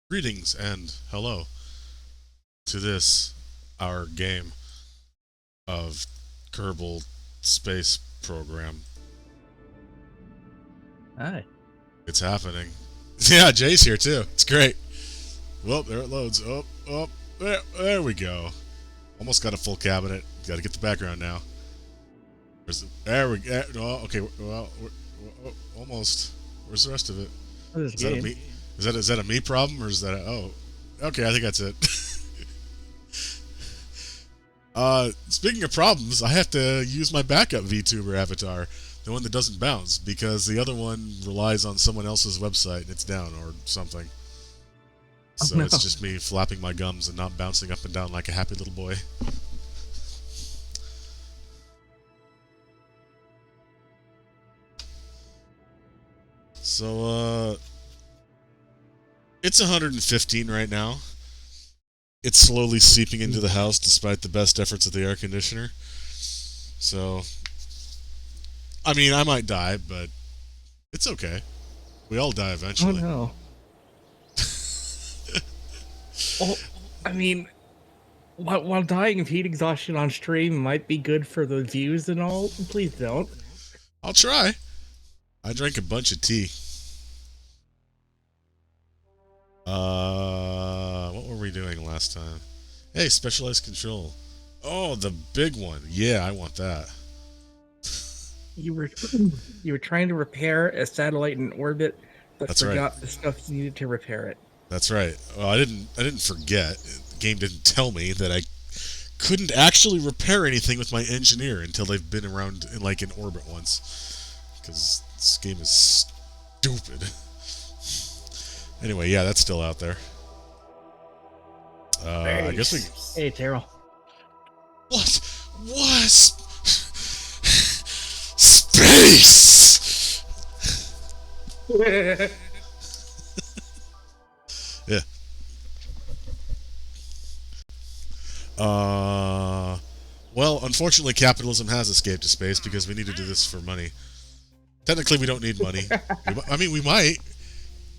Greetings and hello to this, our game of Kerbal Space Program. Hi. It's happening. Yeah, Jay's here too. It's great. Well, there it loads. There we go. Almost got a full cabinet. Got to get the background now. There we go. Oh, okay, well, almost. Where's the rest of it? This Is that a game. me? Is that a me problem or is that oh? Okay, I think that's it. Speaking of problems, I have to use my backup VTuber avatar, the one that doesn't bounce, because the other one relies on someone else's website and it's down or something. Oh So no. it's just me flapping my gums and not bouncing up and down like a happy little boy. So, it's 115 right now. It's slowly seeping into the house despite the best efforts of the air conditioner. So, I mean, I might die, but it's okay. We all die Oh eventually. no. Well, I mean, while dying of heat exhaustion on stream might be good for the views and all, please don't. I'll try. I drank a bunch of tea. What were we doing last time? Hey, specialized control. Oh, the big one. Yeah, I want that. You were you were trying to repair a satellite in orbit, but That's right. forgot the stuff you needed to repair it. That's right. Well, I didn't forget. The game didn't tell me that I couldn't actually repair anything with my engineer until they've been around in orbit once. Because this game is stupid. Anyway, yeah, that's still out there. I guess we. Hey, Terrell. What was space? Yeah. Uh. Well, unfortunately, capitalism has escaped to space because we need to do this for money. Technically, we don't need money. I mean, we might.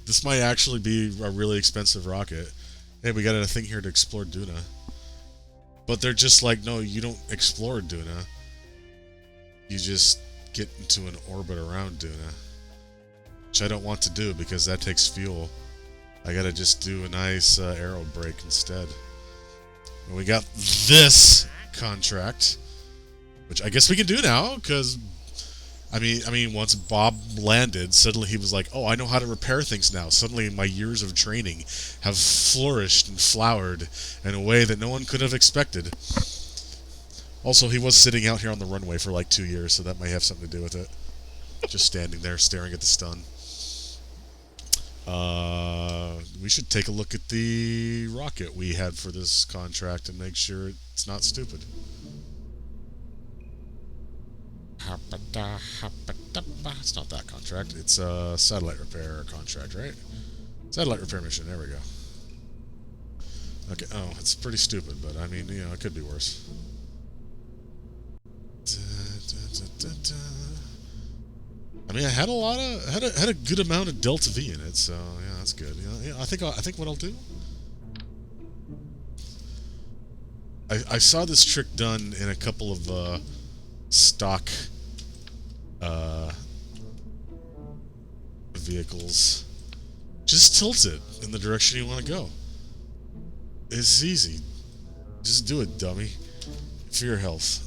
This might actually be a really expensive rocket. Hey, we got a thing here to explore Duna. But they're just like, no, you don't explore Duna. You just get into an orbit around Duna. Which I don't want to do because that takes fuel. I gotta just do a nice aero brake instead. And we got this contract, which I guess we can do now, because I mean, once Bob landed, suddenly he was like, "Oh, I know how to repair things now." Suddenly, my years of training have flourished and flowered in a way that no one could have expected. Also, he was sitting out here on the runway for like 2 years, so that might have something to do with it. Just standing there, staring at the stun. We should take a look at the rocket we had for this contract and make sure it's not stupid. It's not that contract. It's a satellite repair contract, right? Satellite repair mission. There we go. Okay. Oh, it's pretty stupid, but I mean, it could be worse. I mean, I had a lot of had a good amount of delta V in it, so yeah, that's good. Yeah, I think what I'll do. I saw this trick done in a couple of stock uh, vehicles. Just tilt it in the direction you want to go. It's easy. Just do it, dummy. For your health.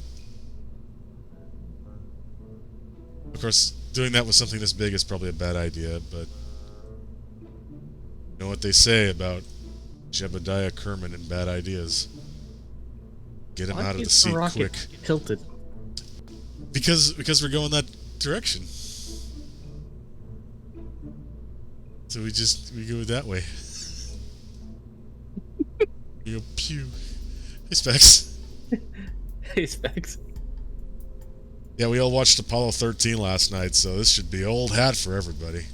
Of course, doing that with something this big is probably a bad idea, but you know what they say about Jebediah Kerman and bad ideas. Get him Why out of the is the seat rocket quick. tilted? Because we're going that direction. So we go that way. We go pew. Hey Specs. Hey, Specs. Yeah, we all watched Apollo 13 last night, so this should be old hat for everybody.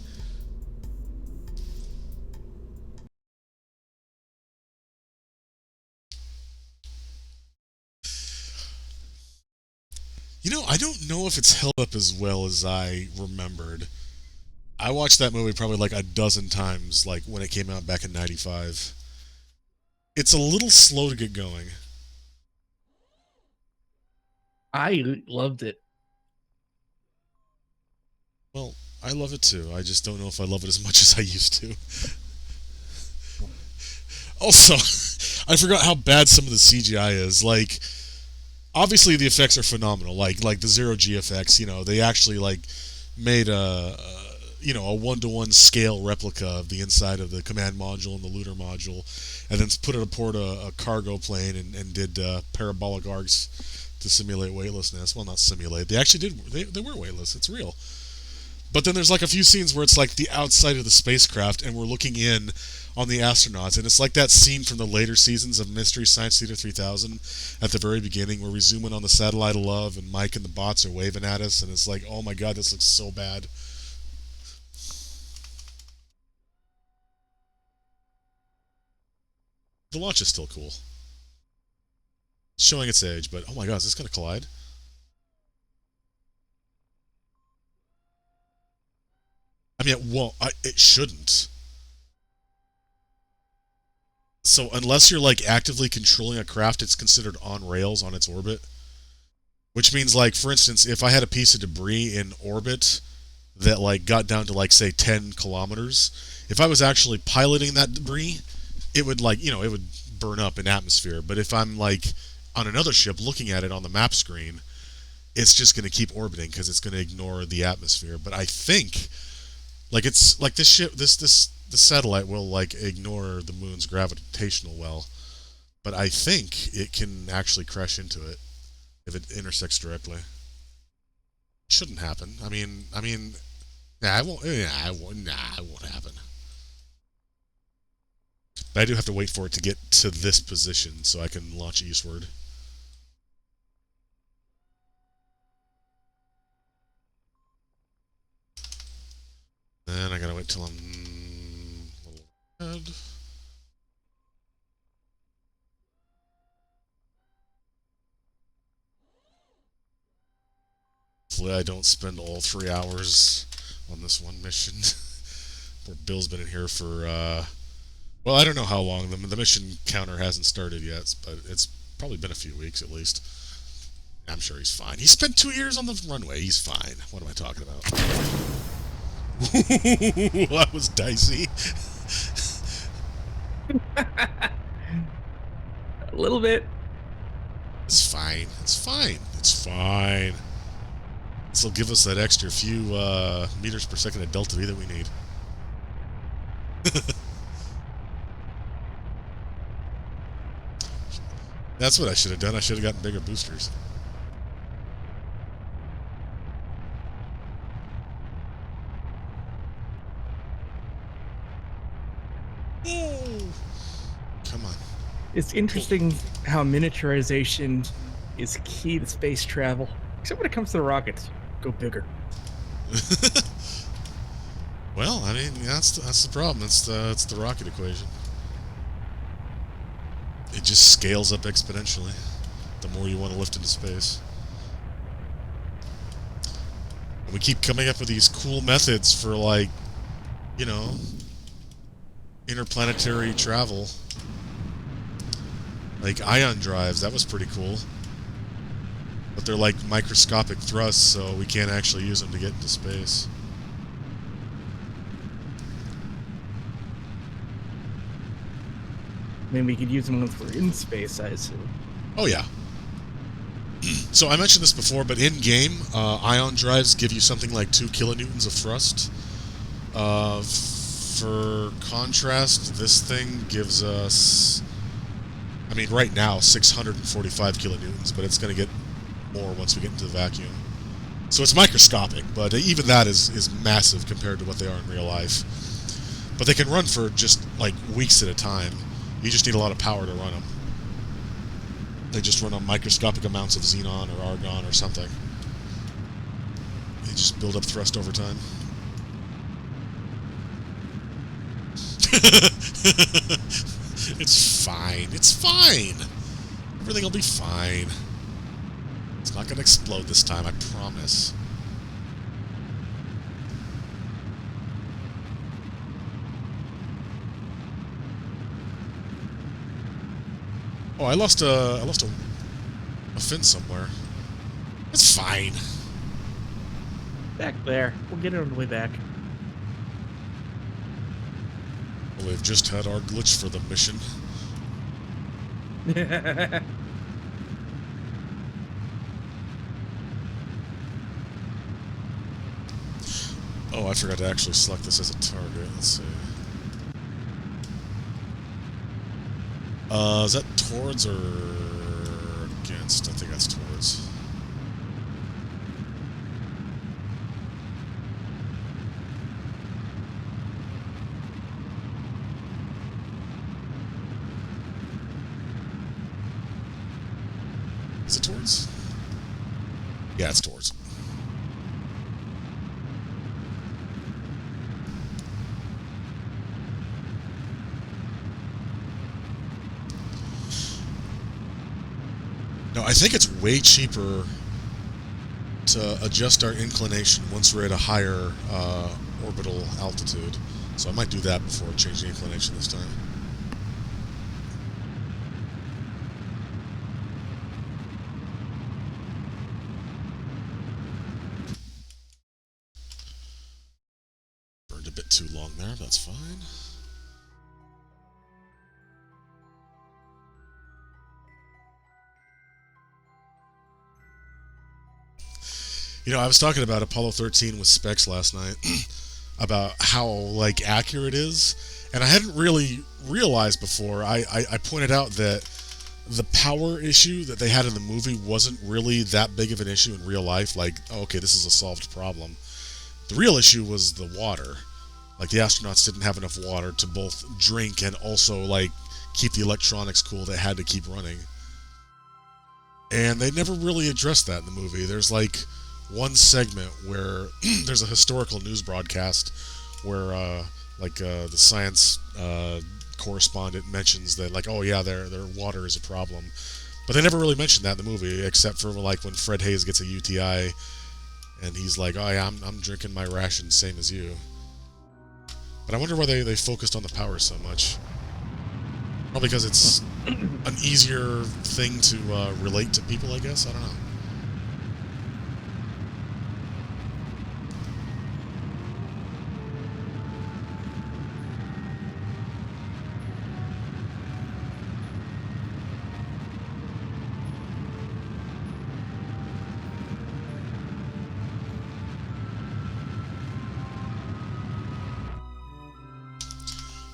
I don't know if it's held up as well as I remembered. I watched that movie probably like a dozen times, like when it came out back in '95. It's a little slow to get going. I loved it. Well, I love it too. I just don't know if I love it as much as I used to. Also, I forgot how bad some of the CGI is. Like, obviously the effects are phenomenal. Like the zero G effects. They actually like made a 1-to-1 scale replica of the inside of the command module and the looter module, and then put it aboard a cargo plane and did parabolic arcs to simulate weightlessness. Well, not simulate. They actually did. They were weightless. It's real. But then there's like a few scenes where it's like the outside of the spacecraft and we're looking in on the astronauts, and it's like that scene from the later seasons of Mystery Science Theater 3000 at the very beginning where we zoom in on the satellite of love and Mike and the bots are waving at us, and it's like, oh my god, this looks so bad. The launch is still cool. It's showing its age, but oh my god, is this going to collide? I mean, it shouldn't. So unless you're like actively controlling a craft, it's considered on rails on its orbit. Which means, like, for instance, if I had a piece of debris in orbit that like got down to like say 10 kilometers, if I was actually piloting that debris, it would like it would burn up in atmosphere. But if I'm like on another ship looking at it on the map screen, it's just going to keep orbiting because it's going to ignore the atmosphere. But I think like it's like this ship, the satellite will like ignore the moon's gravitational well, but I think it can actually crash into it if it intersects directly. Shouldn't happen. Nah, it won't. Yeah, it won't happen. But I do have to wait for it to get to this position so I can launch eastward. Then I gotta wait till I'm a little ahead. Hopefully I don't spend all 3 hours on this one mission. Poor Bill's been in here for, well, I don't know how long. The mission counter hasn't started yet, but it's probably been a few weeks at least. I'm sure he's fine. He spent 2 years on the runway. He's fine. What am I talking about? That was dicey. A little bit. It's fine. It's fine. It's fine. This will give us that extra few meters per second of delta V that we need. That's what I should have done. I should have gotten bigger boosters. Ooh. Come on. It's interesting how miniaturization is key to space travel. Except when it comes to the rockets. Go bigger. Well, I mean, that's the problem. It's the rocket equation. It just scales up exponentially the more you want to lift into space. And we keep coming up with these cool methods for, like, interplanetary travel. Like ion drives, that was pretty cool. But they're like microscopic thrusts, so we can't actually use them to get into space. I mean, we could use them once we're in space, I assume. Oh, yeah. So I mentioned this before, but in-game, ion drives give you something like 2 kilonewtons of thrust. For contrast, this thing gives us, I mean, right now, 645 kilonewtons, but it's going to get more once we get into the vacuum. So it's microscopic, but even that is massive compared to what they are in real life. But they can run for just, like, weeks at a time. You just need a lot of power to run them. They just run on microscopic amounts of xenon or argon or something. They just build up thrust over time. It's fine. It's fine. Everything will be fine. It's not going to explode this time, I promise. Oh, I lost a fin somewhere. It's fine. Back there. We'll get it on the way back. Well, they've just had our glitch for the mission. Oh, I forgot to actually select this as a target. Let's see. Is that towards or against? I think that's towards. Is it towards? Yeah, it's towards. No, I think it's way cheaper to adjust our inclination once we're at a higher orbital altitude. So I might do that before changing inclination this time. Burned a bit too long there, that's fine. You know, I was talking about Apollo 13 with Specs last night about how, like, accurate it is. And I hadn't really realized before. I pointed out that the power issue that they had in the movie wasn't really that big of an issue in real life. Like, oh, okay, this is a solved problem. The real issue was the water. Like, the astronauts didn't have enough water to both drink and also, like, keep the electronics cool. They had to keep running. And they never really addressed that in the movie. There's, like, one segment where there's a historical news broadcast where the science correspondent mentions that, like, oh yeah, their water is a problem, but they never really mentioned that in the movie, except for like when Fred Hayes gets a UTI and he's like, oh yeah, I'm drinking my ration same as you. But I wonder why they focused on the power so much. Probably because it's an easier thing to relate to people, I guess. I don't know.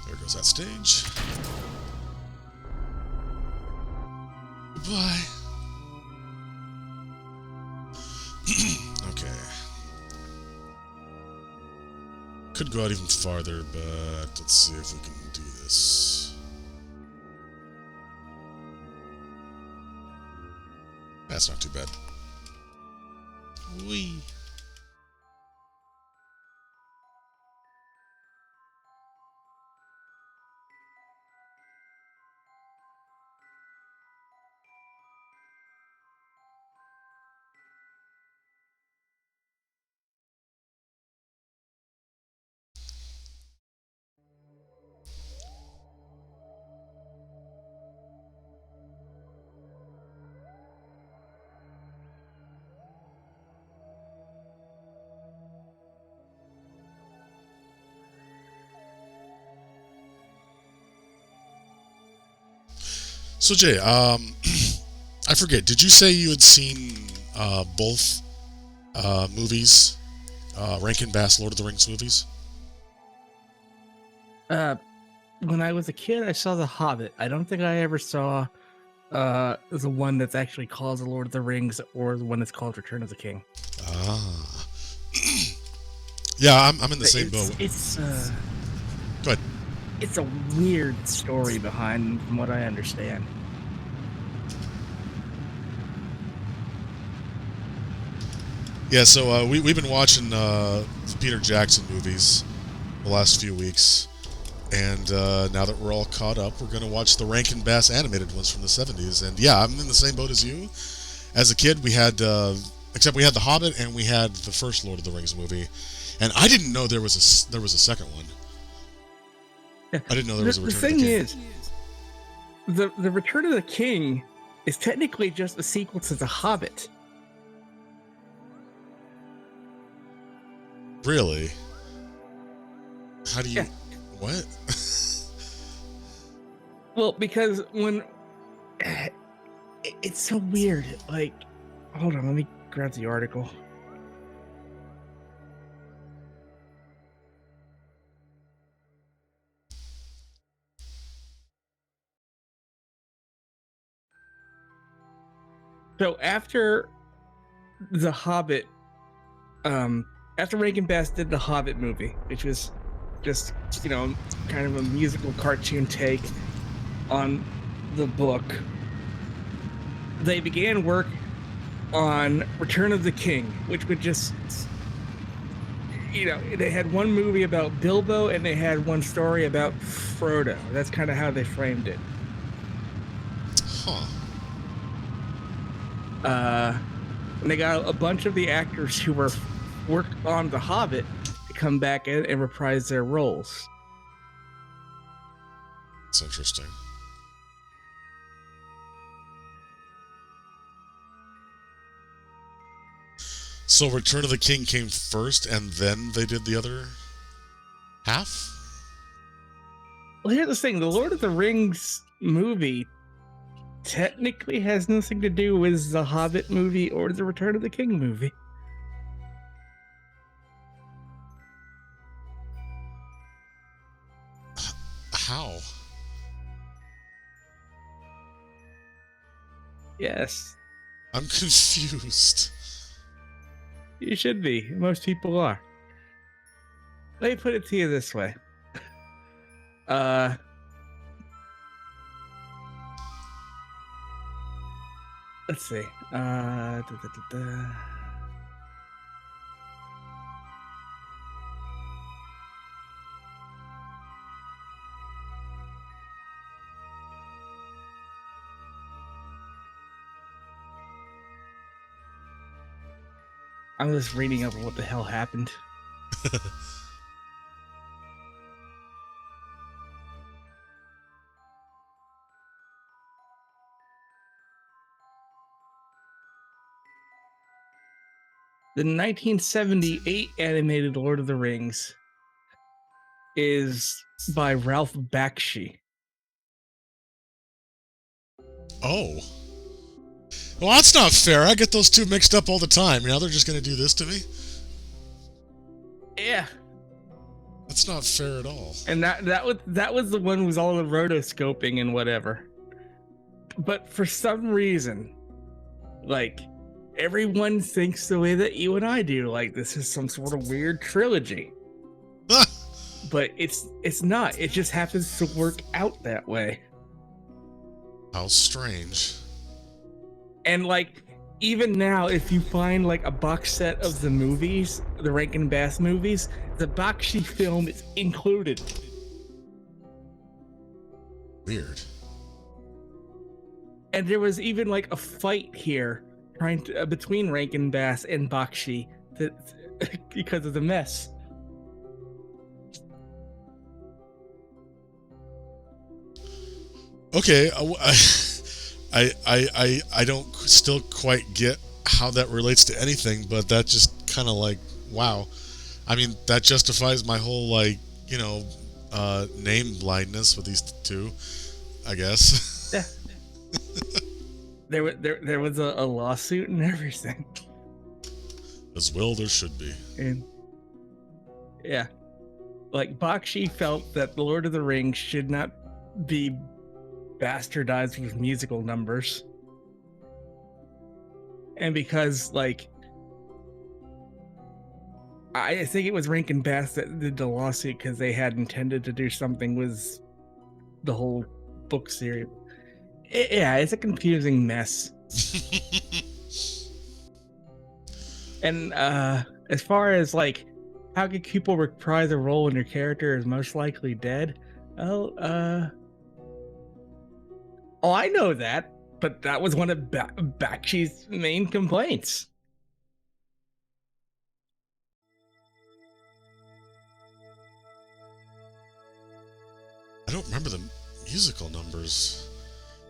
There goes that stage. Goodbye. Okay. Could go out even farther, but let's see if we can do this. That's not too bad. Whee! So Jay, I forget. Did you say you had seen both movies, Rankin Bass Lord of the Rings movies? When I was a kid, I saw The Hobbit. I don't think I ever saw the one that's actually called The Lord of the Rings or the one that's called Return of the King. Ah. Yeah, I'm in the same boat. Go ahead. It's a weird story behind, from what I understand. Yeah, so we've been watching the Peter Jackson movies the last few weeks, and now that we're all caught up, we're going to watch the Rankin Bass animated ones from the 70s. And yeah, I'm in the same boat as you. As a kid, we had, except we had The Hobbit and we had the first Lord of the Rings movie, and I didn't know there was a second one. I didn't know there was a Return of the King. The thing is, the Return of the King is technically just a sequel to The Hobbit. Really? How do you? Yeah. What? Well, because when it's so weird. Like, hold on, let me grab the article. So after The Hobbit, after Reagan Bass did the Hobbit movie, which was just, kind of a musical cartoon take on the book, they began work on Return of the King, which would just, they had one movie about Bilbo and they had one story about Frodo. That's kind of how they framed it. Huh. And they got a bunch of the actors who worked on The Hobbit to come back in and reprise their roles. That's interesting. So Return of the King came first, and then they did the other half? Well, here's the thing. The Lord of the Rings movie technically has nothing to do with the Hobbit movie or the Return of the King movie. How? Yes. I'm confused. You should be. Most people are. Let me put it to you this way. Let's see. I'm just reading over what the hell happened. The 1978 animated Lord of the Rings is by Ralph Bakshi. Oh. Well, that's not fair. I get those two mixed up all the time. Now they're just going to do this to me? Yeah. That's not fair at all. And that was the one who was all the rotoscoping and whatever. But for some reason, like, everyone thinks the way that you and I do, like this is some sort of weird trilogy. But it's not. It just happens to work out that way. How strange. And like, even now, if you find like a box set of the movies, the Rankin Bass movies, the Bakshi film is included. Weird. And there was even like a fight here between Rankin Bass and Bakshi because of the mess. Okay, I don't still quite get how that relates to anything, but that just kind of like, wow. I mean, that justifies my whole like, name blindness with these two, I guess. Yeah. There was a lawsuit and everything. As well there should be. And yeah. Like, Bakshi felt that The Lord of the Rings should not be bastardized with musical numbers. And because, like, I think it was Rankin Bass that did the lawsuit because they had intended to do something with the whole book series. Yeah, it's a confusing mess. And as far as like, how can people reprise a role when your character is most likely dead? Oh, I know that, but that was one of Bakshi's main complaints. I don't remember the musical numbers.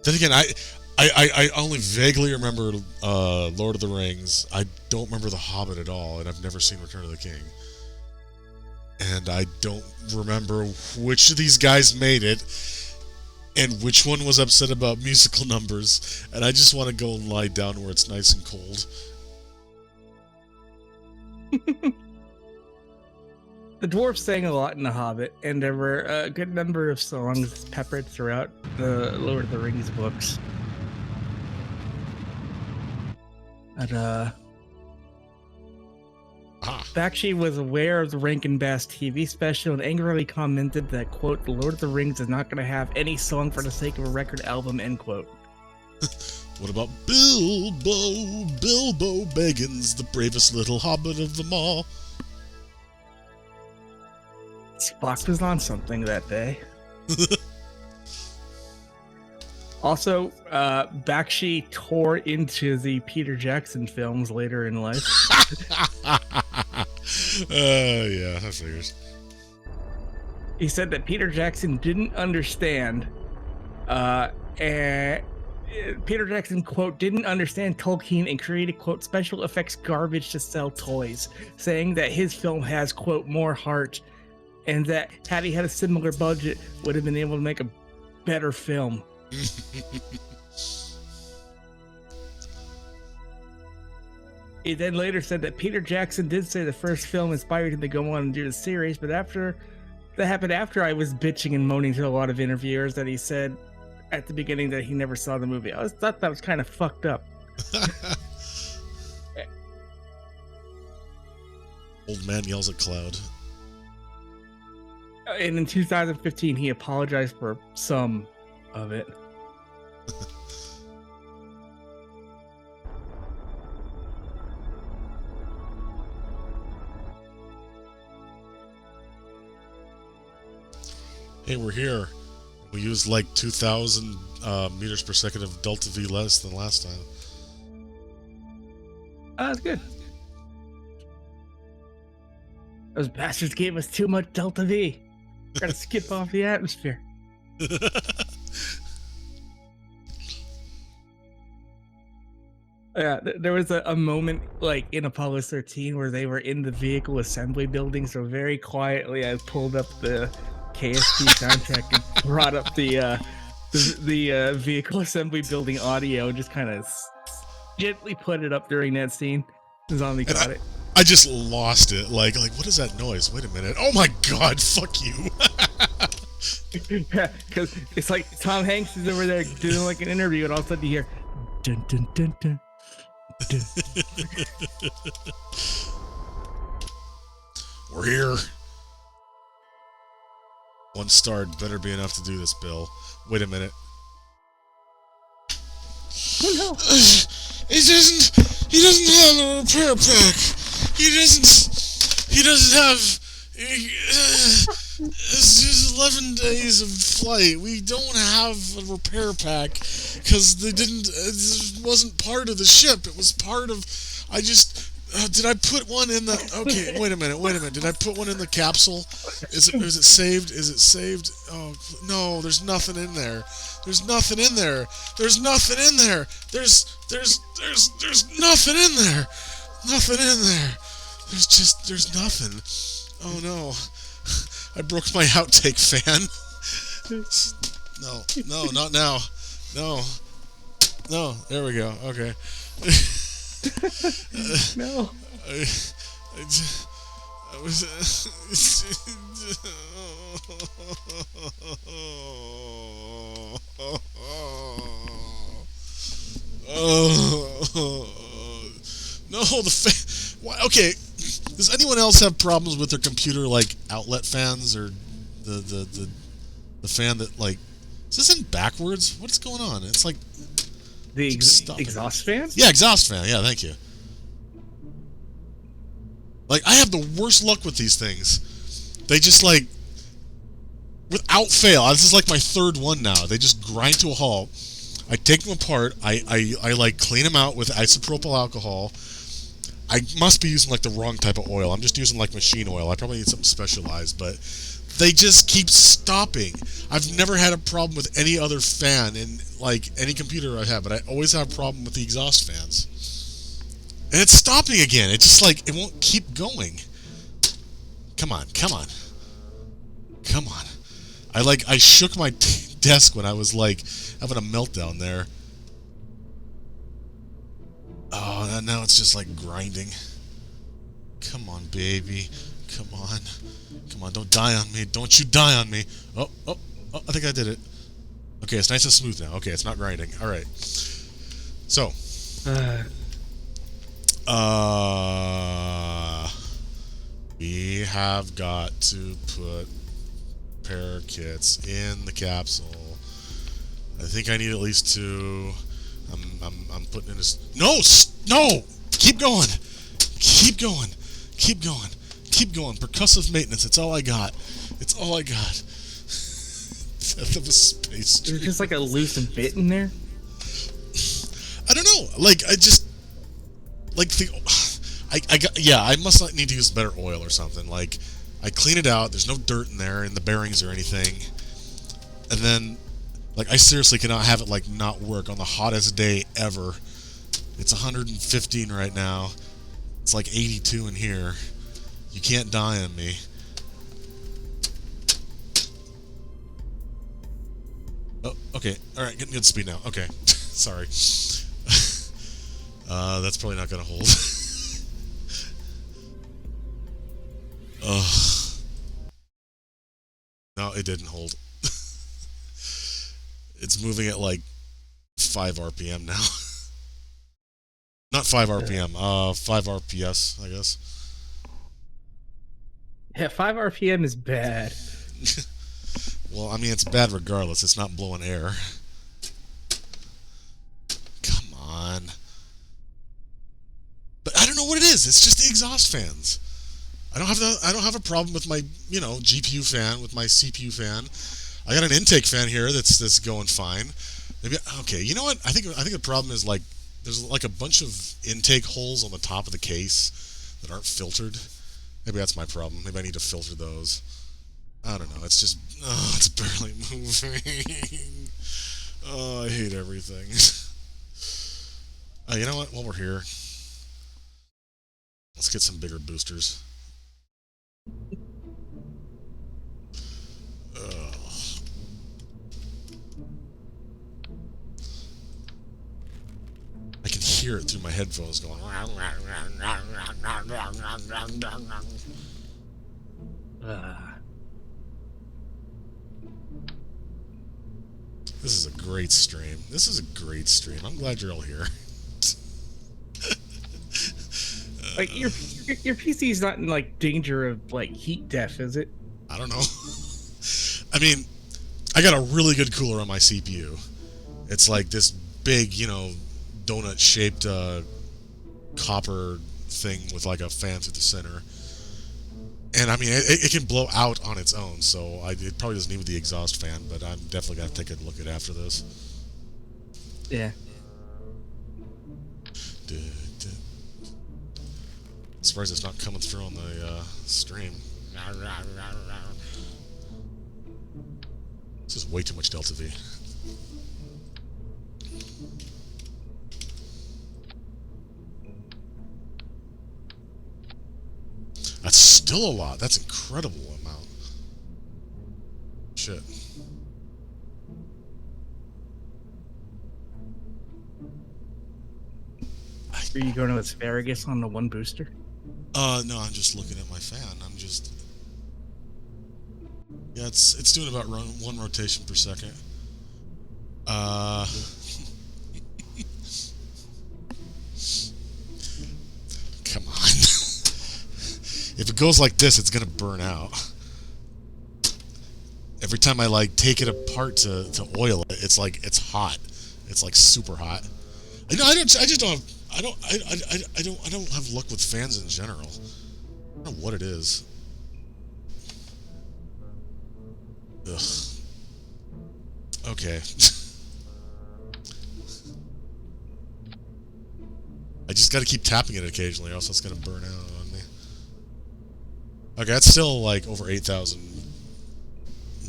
Then again, I only vaguely remember Lord of the Rings. I don't remember The Hobbit at all, and I've never seen Return of the King. And I don't remember which of these guys made it, and which one was upset about musical numbers. And I just want to go and lie down where it's nice and cold. The dwarves sang a lot in The Hobbit, and there were a good number of songs peppered throughout the Lord of the Rings books. But, Bakshi was aware of the Rankin Bass TV special and angrily commented that, quote, "The Lord of the Rings is not going to have any song for the sake of a record album," end quote. What about Bilbo? Bilbo Baggins, the bravest little hobbit of them all. Spock was on something that day. Also, Bakshi tore into the Peter Jackson films later in life. Yeah, that figures. He said that Peter Jackson didn't understand, and Peter Jackson, quote, "didn't understand Tolkien and created, quote, special effects garbage to sell toys," saying that his film has, quote, "more heart," and that had he had a similar budget, would have been able to make a better film. He then later said that Peter Jackson did say the first film inspired him to go on and do the series, but that happened after I was bitching and moaning to a lot of interviewers that he said at the beginning that he never saw the movie. I thought that was kind of fucked up. Old man yells at cloud. And in 2015, he apologized for some of it. Hey, we're here. We used like 2,000 meters per second of delta V less than last time. That's good. Those bastards gave us too much delta V. Gotta skip off the atmosphere. Yeah, there was a moment like in Apollo 13 where they were in the vehicle assembly building, so very quietly I pulled up the KSP soundtrack and brought up the vehicle assembly building audio and just kind of gently put it up during that scene. Zombie caught it. I just lost it. Like, what is that noise? Wait a minute. Oh my god, fuck you. Yeah, because it's like Tom Hanks is over there doing like an interview, and all of a sudden you hear dun dun dun dun. Dun. We're here. 1 star better be enough to do this, Bill. Wait a minute. Oh no. He doesn't have a repair pack. He doesn't have it's just 11 days of flight. We don't have a repair pack because they didn't. It wasn't part of the ship. It was part of. I just. Did I put one in the? Okay, wait a minute. Did I put one in the capsule? Is it saved? Is it saved? Oh no, there's nothing in there. There's nothing in there. There's nothing in there. There's nothing in there. Nothing in there. There's nothing. Oh no. I broke my outtake fan. No, not now. No, there we go. Okay. No. I was. No, the fan. Why? Okay. Does anyone else have problems with their computer, like outlet fans or the fan that like? Is this in backwards? What's going on? It's like the exhaust fan. Yeah, exhaust fan. Yeah, thank you. Like I have the worst luck with these things. They just like, without fail. This is like my 3rd one now. They just grind to a halt. I take them apart. I like clean them out with isopropyl alcohol. I must be using like the wrong type of oil. I'm just using like machine oil. I probably need something specialized, but They just keep stopping. I've never had a problem with any other fan in like any computer I have, but I always have a problem with the exhaust fans. And it's stopping again. It's just like it won't keep going. Come on, come on, come on. I shook my desk when I was like having a meltdown there. Oh, and now it's just like grinding. Come on, baby. Come on. Come on, don't die on me. Don't you die on me. Oh, oh, oh, I think I did it. Okay, it's nice and smooth now. Okay, it's not grinding. Alright. So. We have got to put repair kits in the capsule. I think I need at least 2. I'm putting in this. No! No! Keep going! Keep going! Keep going! Keep going! Percussive maintenance. It's all I got. It's all I got. Death of a space. There's just like a loose bit in there. I don't know. Like I just like the. I got, yeah. I must not need to use better oil or something. Like I clean it out. There's no dirt in there in the bearings or anything. And then, like I seriously cannot have it like not work on the hottest day ever. It's 115 right now. It's like 82 in here. You can't die on me. Oh, okay. All right, getting good speed now. Okay, sorry. That's probably not gonna hold. Ugh. No, it didn't hold. It's moving at like 5 RPM now. Not 5 RPM, 5 RPS, I guess. Yeah, 5 RPM is bad. Well, I mean, it's bad regardless. It's not blowing air. Come on. But I don't know what it is. It's just the exhaust fans. I don't have a problem with my, GPU fan, with my CPU fan. I got an intake fan here that's going fine. Maybe okay, you know what? I think the problem is like there's like a bunch of intake holes on the top of the case that aren't filtered. Maybe that's my problem. Maybe I need to filter those. I don't know. It's just it's barely moving. Oh, I hate everything. You know what? While we're here, let's get some bigger boosters. I can hear it through my headphones going. This is a great stream. This is a great stream. I'm glad you're all here. Like your PC is not in like danger of like heat death, is it? I don't know. I mean, I got a really good cooler on my CPU. It's like this big, donut-shaped copper thing with like a fan through the center. And I mean, it can blow out on its own, so it probably doesn't need the exhaust fan, but I'm definitely going to take a look at it after this. Yeah. I'm surprised it's not coming through on the stream. This is way too much Delta V. That's still a lot. That's an incredible amount. Shit. Are you going to asparagus on the one booster? No, I'm just looking at my fan. Yeah, it's doing about 1 rotation per second. Come on. If it goes like this, it's gonna burn out. Every time I like take it apart to oil it, it's like it's hot. It's like super hot. I just don't have. I don't have luck with fans in general. I don't know what it is. Ugh. Okay. I just gotta keep tapping it occasionally, or else it's gonna burn out on me. Okay, that's still like over 8,000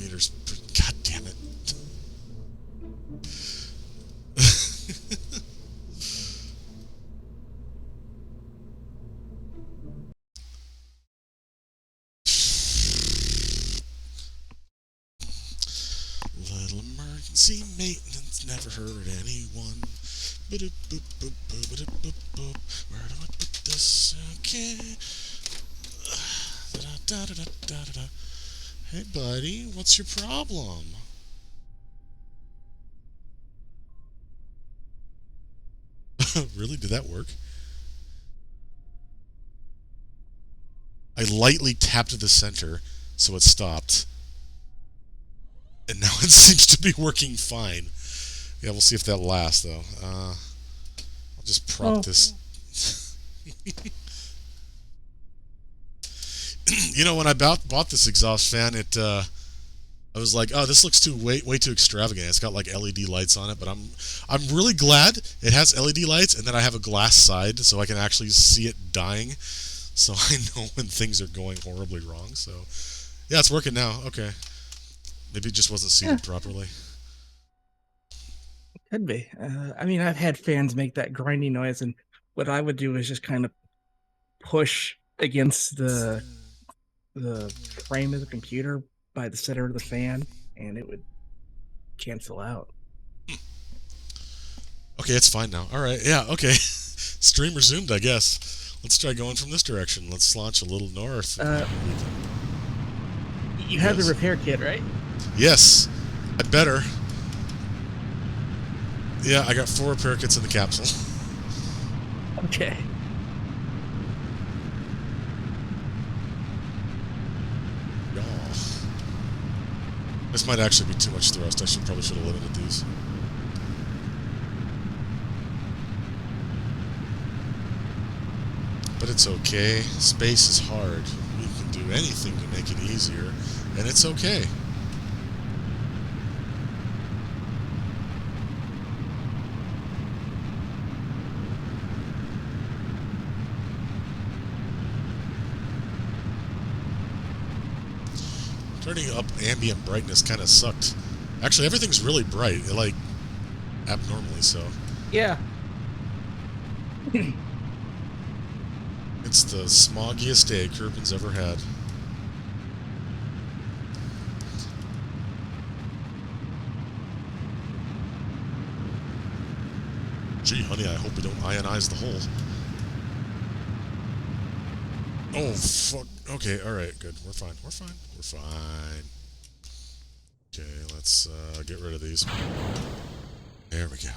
meters per... God damn it. Little emergency maintenance never hurt anyone. Where do I put this? Okay. Hey, buddy, what's your problem? Really? Did that work? I lightly tapped the center, so it stopped. And now it seems to be working fine. Yeah, we'll see if that lasts, though. I'll just prop this. You know, when I bought this exhaust fan, I was like, oh, this looks way too extravagant. It's got like LED lights on it, but I'm really glad it has LED lights, and then I have a glass side so I can actually see it dying, so I know when things are going horribly wrong. So, yeah, it's working now. Okay, maybe it just wasn't seated properly. Could be. I mean, I've had fans make that grinding noise, and what I would do is just kind of push against the frame of the computer by the center of the fan, and it would cancel out. Okay, it's fine now. All right, yeah, okay. Stream resumed, I guess. Let's try going from this direction. Let's launch a little north. You have the repair kit, right? Yes, I'd better. Yeah, I got 4 repair kits in the capsule. Okay. This might actually be too much thrust. I probably should have limited these. But it's okay. Space is hard. We can do anything to make it easier, and it's okay. Turning up ambient brightness kind of sucked. Actually, everything's really bright, like abnormally so. Yeah. It's the smoggiest day Kerbin's ever had. Gee, honey, I hope we don't ionize the hole. Oh, fuck. Okay, alright, good. We're fine. We're fine. We're fine. Okay, let's get rid of these. There we go.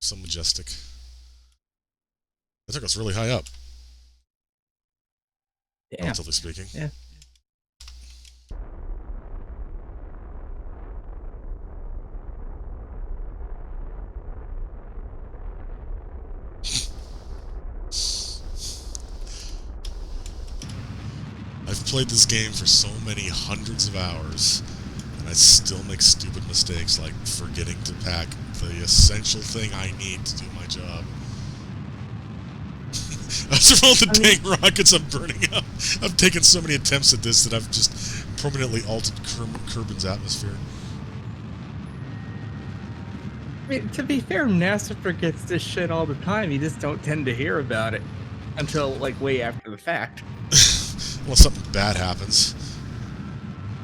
So majestic. That took us really high up. Yeah. Relatively speaking. Yeah. I've played this game for so many hundreds of hours, and I still make stupid mistakes like forgetting to pack the essential thing I need to do my job. After all the dang rockets I'm burning up, I've taken so many attempts at this that I've just permanently altered Kerbin's atmosphere. I mean, to be fair, NASA forgets this shit all the time. You just don't tend to hear about it until, like, way after the fact. Well, something bad happens.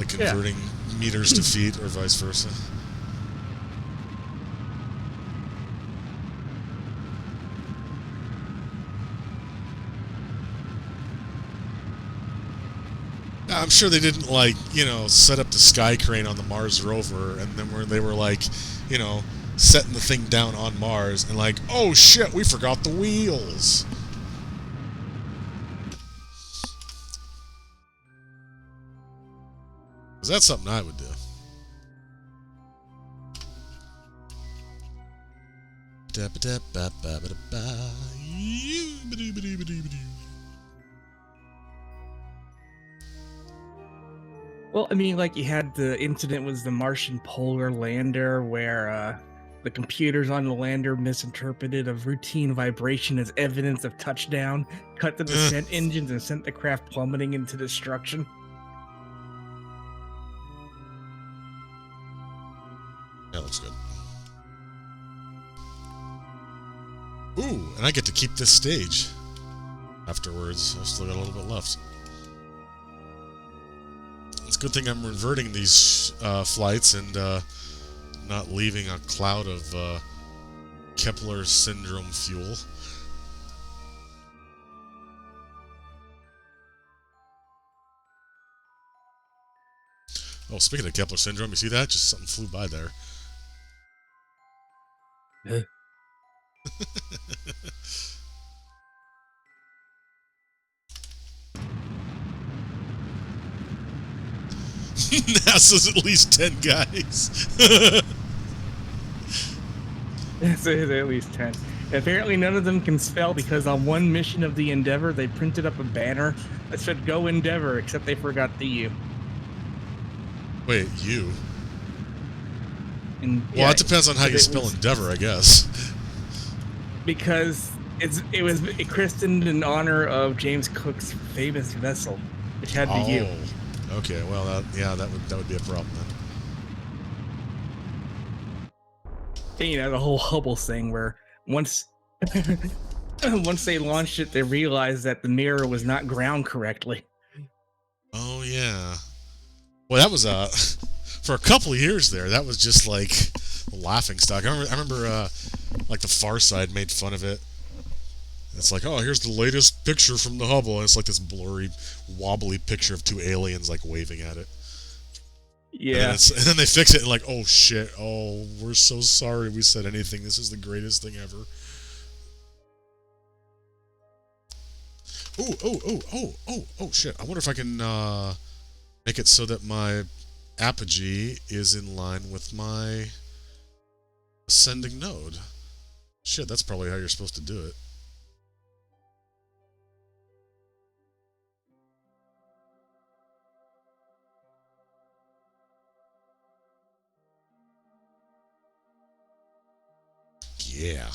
Like converting meters to feet or vice versa. I'm sure they didn't, like, you know, set up the sky crane on the Mars rover and then they were like, you know, setting the thing down on Mars and like, oh shit, we forgot the wheels. Because that's something I would do. Well, I mean, like, you had the incident with the Martian polar lander where the computers on the lander misinterpreted a routine vibration as evidence of touchdown, cut the descent engines, and sent the craft plummeting into destruction. and I get to keep this stage afterwards. I've still got a little bit left. It's a good thing I'm reverting these flights and not leaving a cloud of Kepler syndrome fuel. Oh, speaking of Kepler syndrome, you see that? Just something flew by there. NASA's at least 10 guys. It's at least 10. Apparently, none of them can spell because on one mission of the Endeavor, they printed up a banner that said "Go Endeavor," except they forgot the U. Wait, you? And, well, it depends on how you spell Endeavor, I guess. Because it was christened in honor of James Cook's famous vessel, which had the U. Okay, well, that would be a problem then. And, you know, the whole Hubble thing where once they launched it, they realized that the mirror was not ground correctly. Oh yeah. Well, that was for a couple of years there. That was just like a laughing stock. I remember like the Far Side made fun of it. It's like, oh, here's the latest picture from the Hubble, and it's like this blurry, wobbly picture of two aliens like waving at it. Yeah. And then they fix it and like, oh shit, oh, we're so sorry we said anything. This is the greatest thing ever. Oh, shit. I wonder if I can make it so that my apogee is in line with my ascending node. Shit, that's probably how you're supposed to do it. Yeah.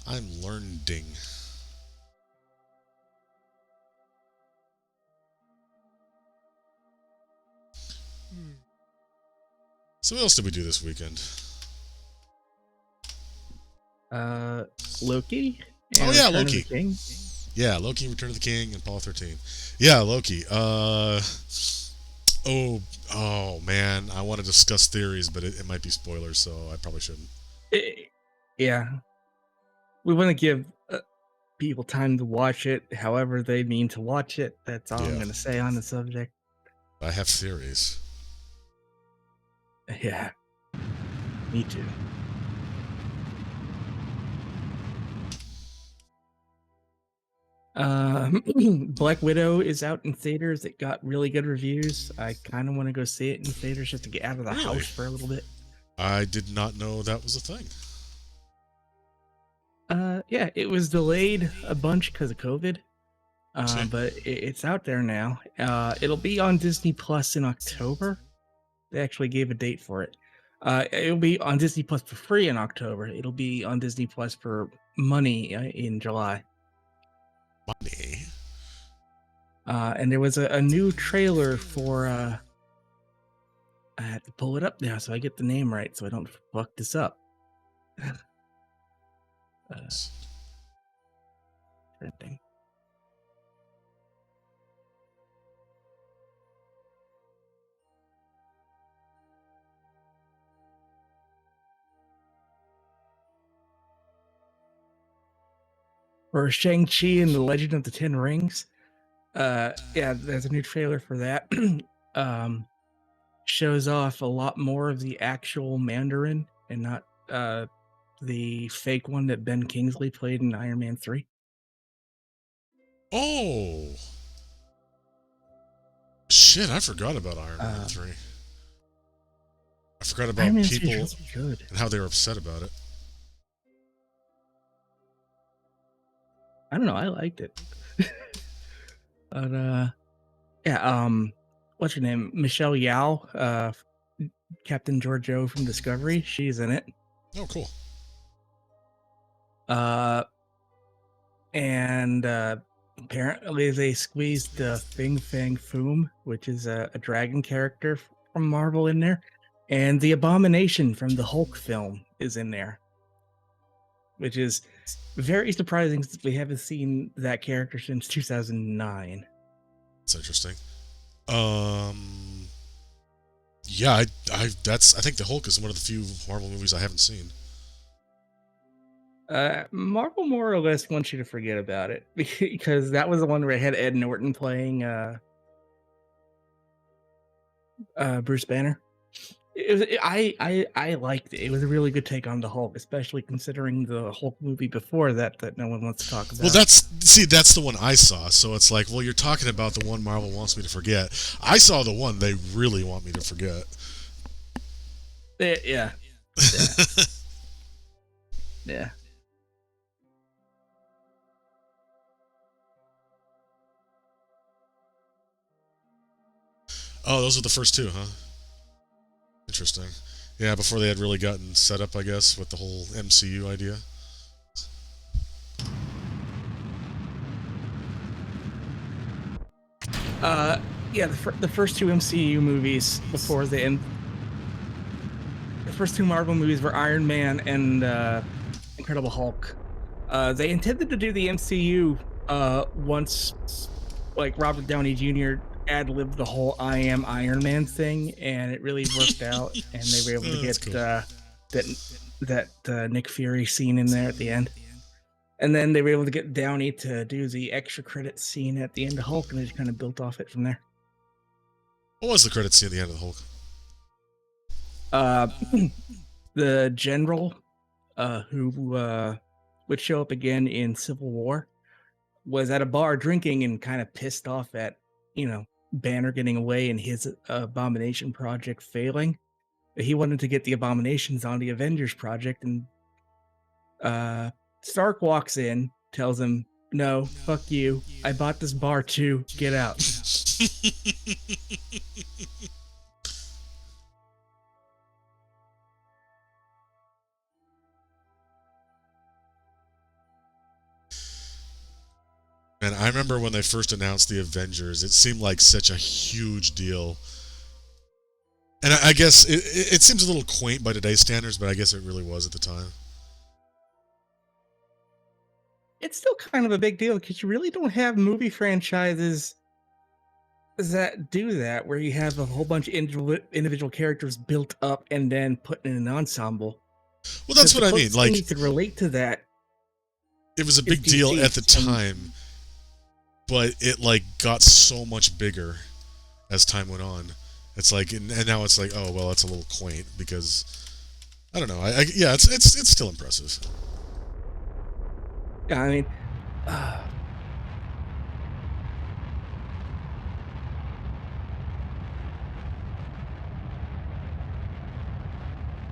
I'm learning. So what else did we do this weekend? Loki. Oh yeah, Loki. Yeah, Loki, Return of the King, and Apollo 13. Yeah, Loki. Oh man, I want to discuss theories, but it might be spoilers, so I probably shouldn't. Yeah, we want to give people time to watch it, however they mean to watch it. That's all I'm going to say on the subject. I have theories. Yeah, me too. Black Widow is out in theaters. It got really good reviews. I kind of want to go see it in theaters just to get out of the house for a little bit. I did not know that was a thing. Yeah, it was delayed a bunch because of COVID. But it's out there now. It'll be on Disney Plus in October. They actually gave a date for it. It'll be on Disney Plus for free in October. It'll be on Disney Plus for money in July. Money. And there was a new trailer for. I have to pull it up now so I get the name right, so I don't fuck this up. Thing. For Shang-Chi and the Legend of the Ten Rings. Yeah, there's a new trailer for that. Shows off a lot more of the actual Mandarin and not the fake one that Ben Kingsley played in Iron Man 3. Oh! Shit, I forgot about Iron Man 3. I forgot about people and how they were upset about it. I don't know, I liked it. But yeah, what's her name? Michelle Yeoh, Captain Georgiou from Discovery. She's in it. Oh, cool. And apparently they squeezed Fing Fang Foom, which is a dragon character from Marvel, in there, and the Abomination from the Hulk film is in there. which is very surprising since we haven't seen that character since 2009. It's interesting. Yeah, I think the Hulk is one of the few Marvel movies I haven't seen. Marvel more or less wants you to forget about it because that was the one where it had Ed Norton playing Bruce Banner. I liked it. It was a really good take on the Hulk, especially considering the Hulk movie before that no one wants to talk about. Well, that's the one I saw. So it's like, well, you're talking about the one Marvel wants me to forget. I saw the one they really want me to forget. Yeah. Yeah. Oh, those were the first two, huh? Interesting. Yeah, before they had really gotten set up, I guess, with the whole MCU idea. Yeah, the first two MCU movies before the end. The first two Marvel movies were Iron Man and Incredible Hulk. They intended to do the MCU once, like Robert Downey Jr. ad-libbed the whole "I am Iron Man" thing, and it really worked out. And they were able to get cool. that Nick Fury scene in there at the end. And then they were able to get Downey to do the extra credit scene at the end of Hulk, and they just kind of built off it from there. What was the credit scene at the end of the Hulk? The general who would show up again in Civil War was at a bar drinking and kind of pissed off at, Banner getting away and his Abomination project failing. He wanted to get the Abominations on the Avengers project, and Stark walks in, tells him, "No, fuck you. I bought this bar too. Get out." And I remember when they first announced the Avengers, it seemed like such a huge deal. And I guess it seems a little quaint by today's standards, but I guess it really was at the time. It's still kind of a big deal because you really don't have movie franchises that do that, where you have a whole bunch of individual characters built up and then put in an ensemble. Well, that's what I mean. Like, you could relate to that. It was a big deal at the time, but it got so much bigger as time went on. It's like, and now it's like, oh well, it's a little quaint because I don't know. Yeah, it's still impressive. Yeah, I mean,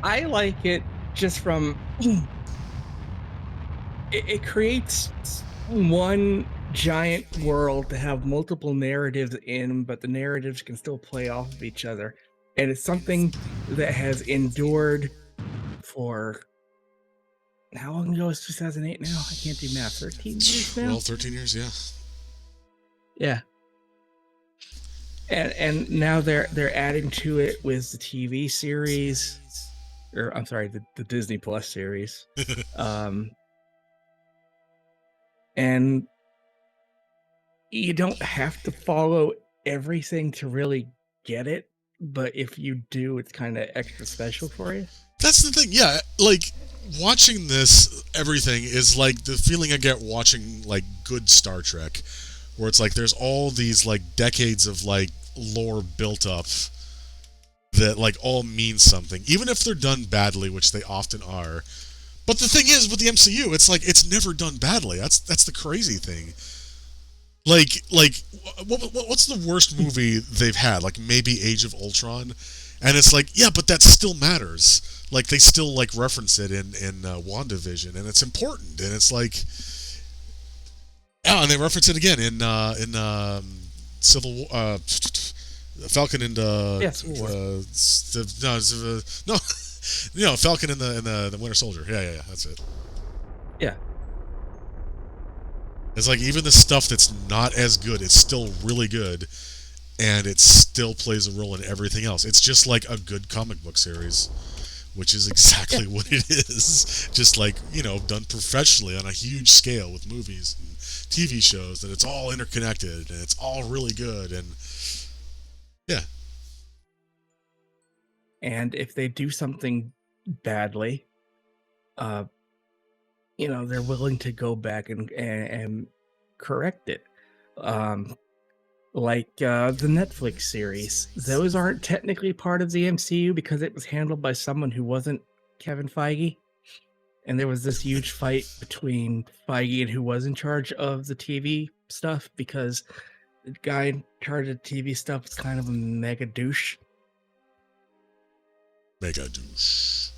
I like it just from it creates one giant world to have multiple narratives in, but the narratives can still play off of each other, and it's something that has endured for how long ago is 2008 now? I can't do math. 13 years now? Well, 13 years, yeah. Yeah. And now they're adding to it with the TV series, or I'm sorry, the Disney Plus series. And you don't have to follow everything to really get it, but if you do, it's kind of extra special for you. That's the thing, yeah. Watching this, everything is like the feeling I get watching good Star Trek, where it's like there's all these decades of lore built up that all mean something, even if they're done badly, which they often are. But the thing is, with the MCU, it's it's never done badly. That's the crazy thing. What's the worst movie they've had? Maybe Age of Ultron, and it's yeah, but that still matters. They still reference it in WandaVision, and it's important, and it's and they reference it again in Civil War, Falcon and Falcon and the Winter Soldier. Yeah, that's it. Yeah. It's even the stuff that's not as good, it's still really good, and it still plays a role in everything else. It's just like a good comic book series, which is exactly what it is. Just like, done professionally on a huge scale with movies and TV shows, and it's all interconnected and it's all really good. And yeah. And if they do something badly, they're willing to go back and correct it. Like the Netflix series, those aren't technically part of the MCU because it was handled by someone who wasn't Kevin Feige. And there was this huge fight between Feige and who was in charge of the TV stuff because the guy in charge of TV stuff was kind of a mega douche. Mega douche.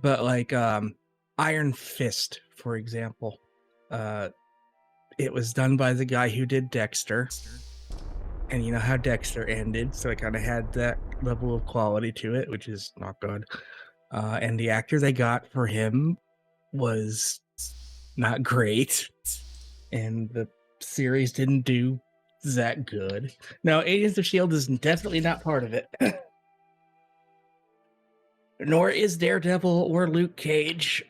But like Iron Fist, for example, it was done by the guy who did Dexter. And you know how Dexter ended, so it kind of had that level of quality to it, which is not good. And the actor they got for him was not great, and the series didn't do that good. Now, Agents of S.H.I.E.L.D. is definitely not part of it. Nor is Daredevil or Luke Cage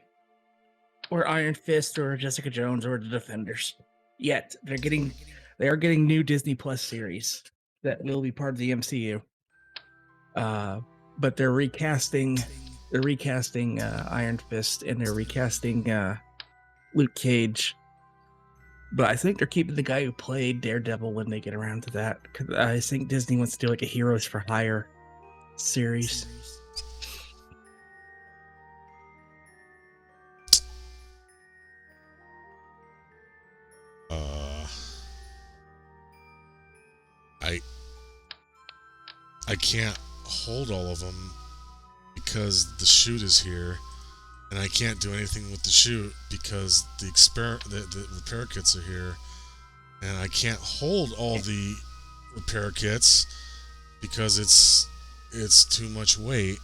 or Iron Fist or Jessica Jones or The Defenders. Yet they are getting new Disney Plus series that will be part of the MCU. But they're recasting Iron Fist and they're recasting Luke Cage. But I think they're keeping the guy who played Daredevil when they get around to that. Because I think Disney wants to do like a Heroes for Hire series. I can't hold all of them because the chute is here, and I can't do anything with the chute because the repair kits are here, and I can't hold all the repair kits because it's too much weight.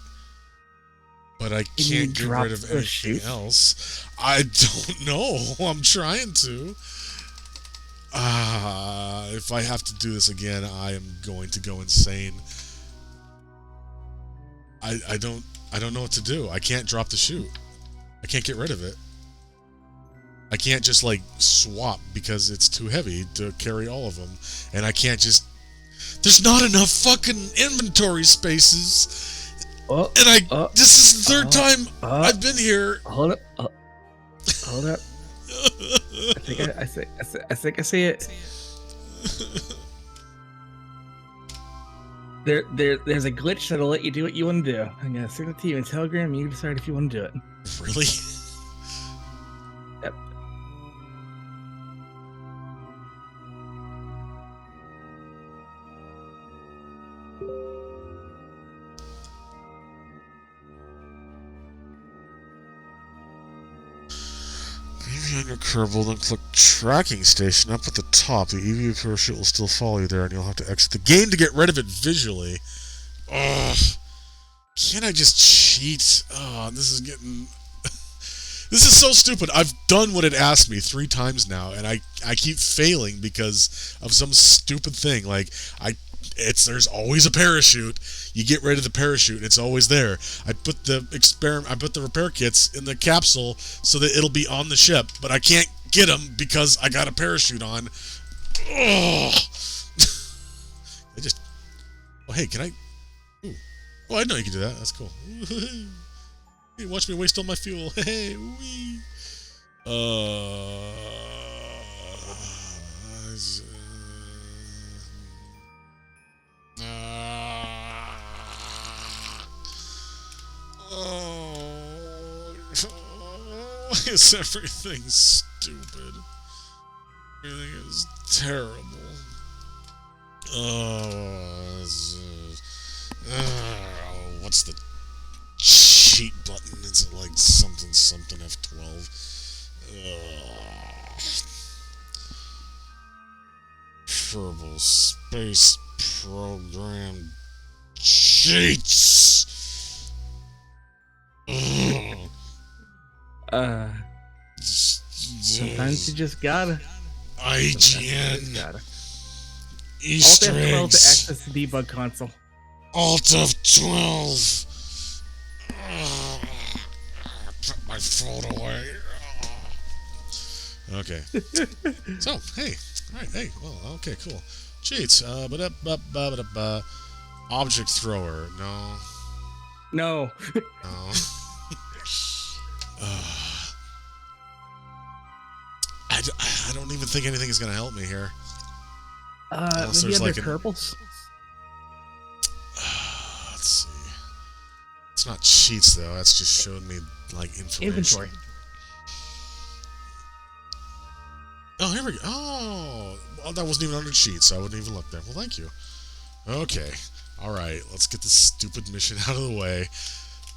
But I can't get rid of anything else. I don't know. I'm trying to. If I have to do this again, I am going to go insane. I don't know what to do. I can't drop the chute. I can't get rid of it. I can't just like swap because it's too heavy to carry all of them, and I can't just. There's not enough fucking inventory spaces, and this is the third time I've been here. Hold up. I think I see it. There's a glitch that'll let you do what you want to do. I'm gonna send it to you in Telegram, and you decide if you want to do it. Really? Yep. On your Kerbal, then click Tracking Station up at the top. The EV parachute will still follow you there, and you'll have to exit the game to get rid of it visually. Ugh. Can't I just cheat? Oh, this is getting... This is so stupid. I've done what it asked me 3 times now, and I keep failing because of some stupid thing. Like, there's always a parachute. You get rid of the parachute, and it's always there. I put the repair kits in the capsule so that it'll be on the ship, but I can't get them because I got a parachute on. Ugh. Oh, hey, can I? Ooh. Oh, I know you can do that. That's cool. You watch me waste all my fuel. Hey, wee. Why is everything stupid? Everything is terrible. What's the cheat button? Is it like something F12? Kerbal Space Program cheats. Sometimes you just gotta. IGN. Alt Easter F12 to eggs. access the debug console. Alt F12. Put my phone away. Okay. So, hey. Alright, hey. Well, okay, cool. Cheats. Object thrower. No. No. No. I don't even think anything is going to help me here. Maybe under Kerbals? Let's see. It's not cheats, though. That's just showing me, like, information. Inventory. Oh, here we go. Oh, well, that wasn't even under cheats, so I wouldn't even look there. Well, thank you. Okay. Alright, let's get this stupid mission out of the way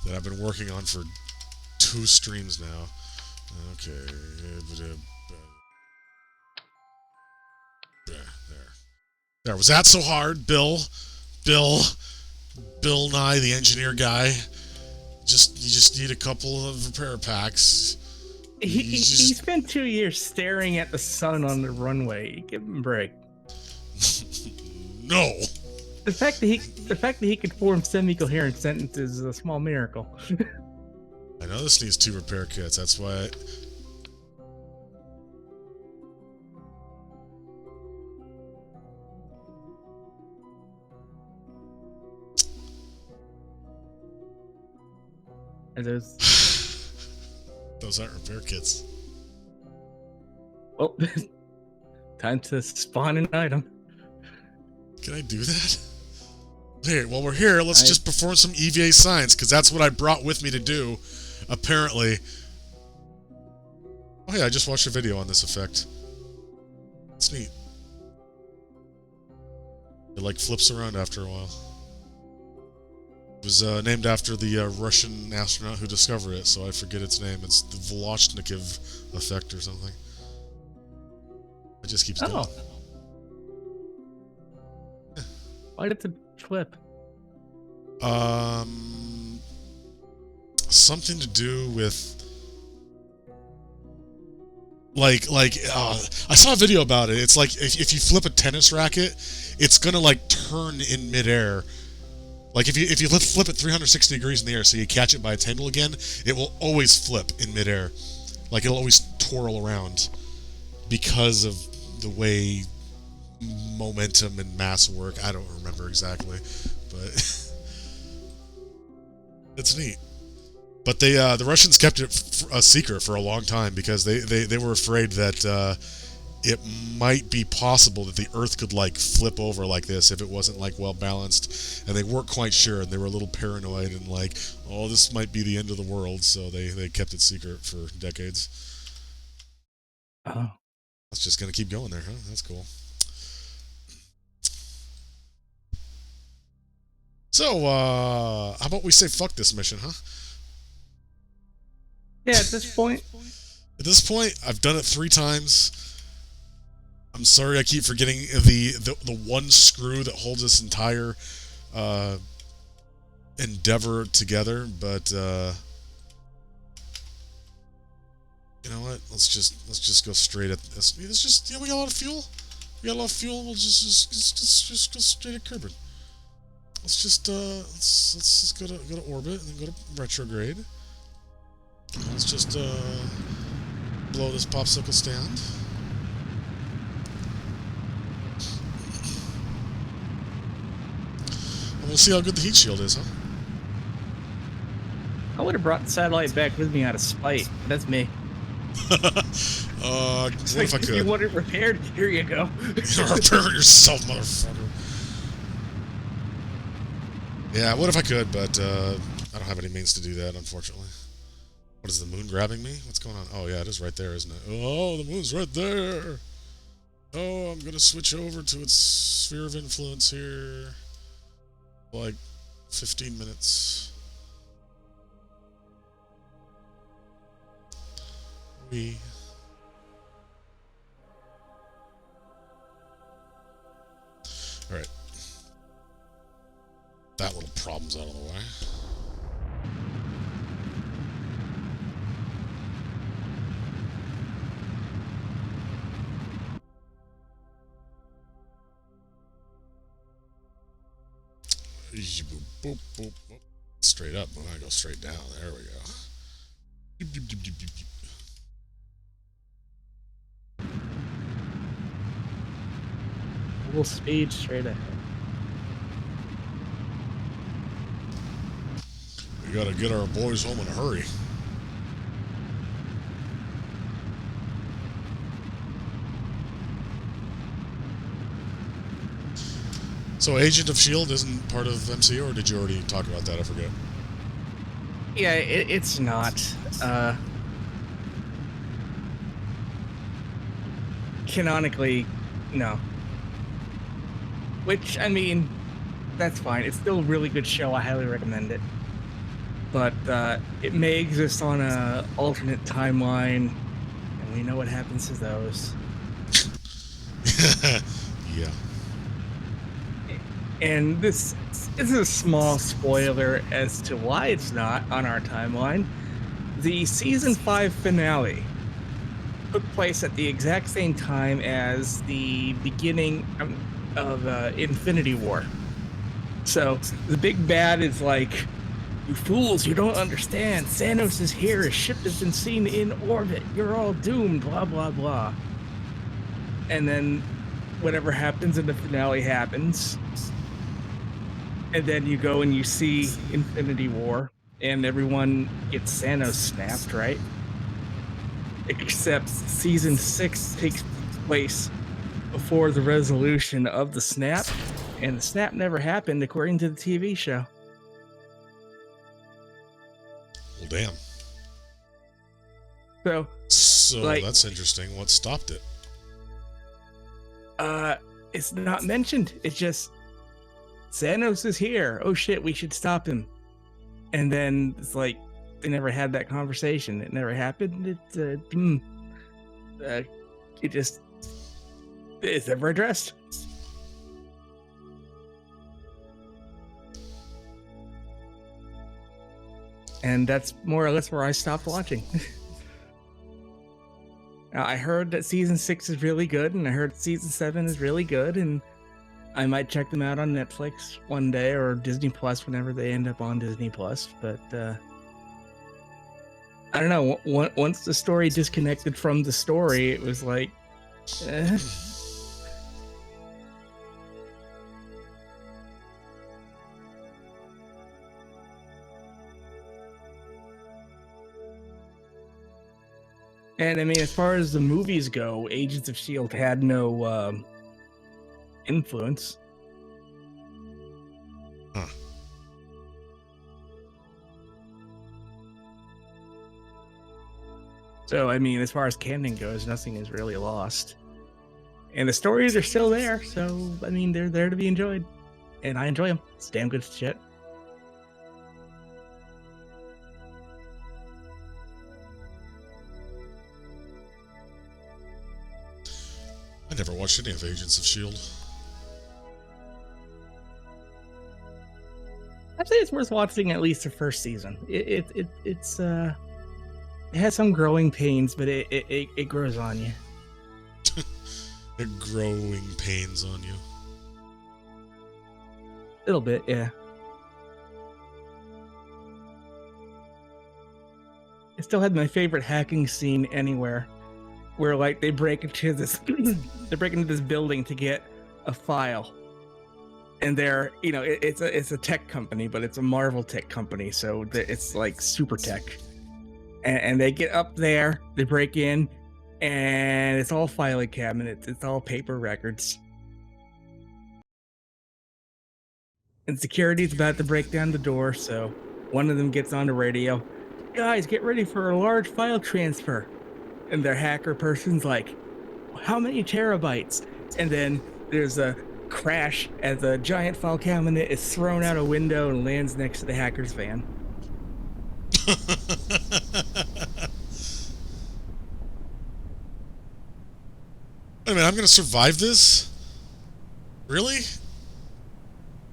that I've been working on for 2 streams now. Okay. There. Was that so hard, Bill? Bill Nye, the engineer guy. You just need a couple of repair packs. He spent 2 years staring at the sun on the runway. Give him a break. No. The fact that he could form semi-coherent sentences is a small miracle. I know this needs 2 repair kits. That's why. Are those? Those aren't repair kits. Well, time to spawn an item. Can I do that? Here, while we're here, let's just perform some EVA science, because that's what I brought with me to do, apparently. Oh yeah, I just watched a video on this effect. It's neat. It like flips around after a while. It was named after the Russian astronaut who discovered it, so I forget its name. It's the Voloshnikov effect or something. It just keeps going. Why did it flip? Something to do with like I saw a video about it. It's like if you flip a tennis racket, it's gonna like turn in midair. Like if you flip it 360 degrees in the air, so you catch it by its handle again, it will always flip in midair. Like it'll always twirl around because of the way momentum and mass work. I don't remember exactly, but it's neat. But they the Russians kept it a secret for a long time because they were afraid that it might be possible that the Earth could like flip over like this if it wasn't like well balanced, and they weren't quite sure, and they were a little paranoid and like, oh, this might be the end of the world, so they kept it secret for decades. Oh, that's just gonna keep going there, huh? That's cool. So, how about we say fuck this mission, huh? Yeah, at this point. At this point, I've done it 3 times. I'm sorry I keep forgetting the one screw that holds this entire endeavor together, but you know what? Let's just go straight at this. Let's just, we got a lot of fuel. We got a lot of fuel. We'll just go straight at Kerbal. Let's just let's go to orbit and then go to retrograde. Let's just blow this popsicle stand. And we'll see how good the heat shield is, huh? I would have brought the satellite back with me out of spite. That's me. What if I could? You want it repaired? Here you go. Repair it yourself, motherfucker. Yeah, what if I could, but I don't have any means to do that, unfortunately. What is the moon grabbing me? What's going on? Oh, yeah, it is right there, isn't it? Oh, the moon's right there. Oh, I'm going to switch over to its sphere of influence here. Like 15 minutes. Alright. That little problem's out of the way. Boop, boop, boop, boop. Straight up. I'm gonna go straight down. There we go. Doop, doop, doop, doop, doop, doop. Full speed straight ahead. We gotta get our boys home in a hurry. So Agent of S.H.I.E.L.D. isn't part of MCU, or did you already talk about that? I forget. Yeah, it's not. Canonically, no. Which, I mean, that's fine. It's still a really good show. I highly recommend it. But it may exist on a alternate timeline, and we know what happens to those. Yeah. And this is a small spoiler as to why it's not on our timeline. The season 5 finale took place at the exact same time as the beginning of Infinity War. So the big bad is like, you fools, you don't understand. Thanos is here. His ship has been seen in orbit. You're all doomed, blah, blah, blah. And then whatever happens in the finale happens. And then you go and you see Infinity War, and everyone gets Thanos snapped, right? Except season 6 takes place before the resolution of the snap, and the snap never happened according to the TV show. Well, damn. So like, that's interesting. What stopped it? It's not mentioned. It's just Thanos is here. Oh shit, we should stop him. And then it's like they never had that conversation. It never happened. It just it's never addressed. And that's more or less where I stopped watching. I heard that season 6 is really good, and I heard season 7 is really good, and I might check them out on Netflix one day or Disney Plus whenever they end up on Disney Plus. But I don't know. Once the story disconnected from the story, it was like, eh. And I mean, as far as the movies go, Agents of S.H.I.E.L.D. had no influence. Huh. So, I mean, as far as canon goes, nothing is really lost. And the stories are still there, so, I mean, they're there to be enjoyed. And I enjoy them. It's damn good shit. I never watched any of Agents of S.H.I.E.L.D. I'd say it's worth watching at least the first season. It has some growing pains, but it grows on you. Growing pains on you. A little bit, yeah. I still had my favorite hacking scene anywhere, where like they break into this building to get a file, and they're it's a tech company, but it's a Marvel tech company, so it's like super tech, and they get up there, they break in, and it's all filing cabinets, it's all paper records, and security's about to break down the door, so one of them gets on the radio, guys, get ready for a large file transfer. And their hacker person's like, how many terabytes? And then there's a crash as a giant file cabinet is thrown out a window and lands next to the hacker's van. I mean, I'm gonna survive this? Really?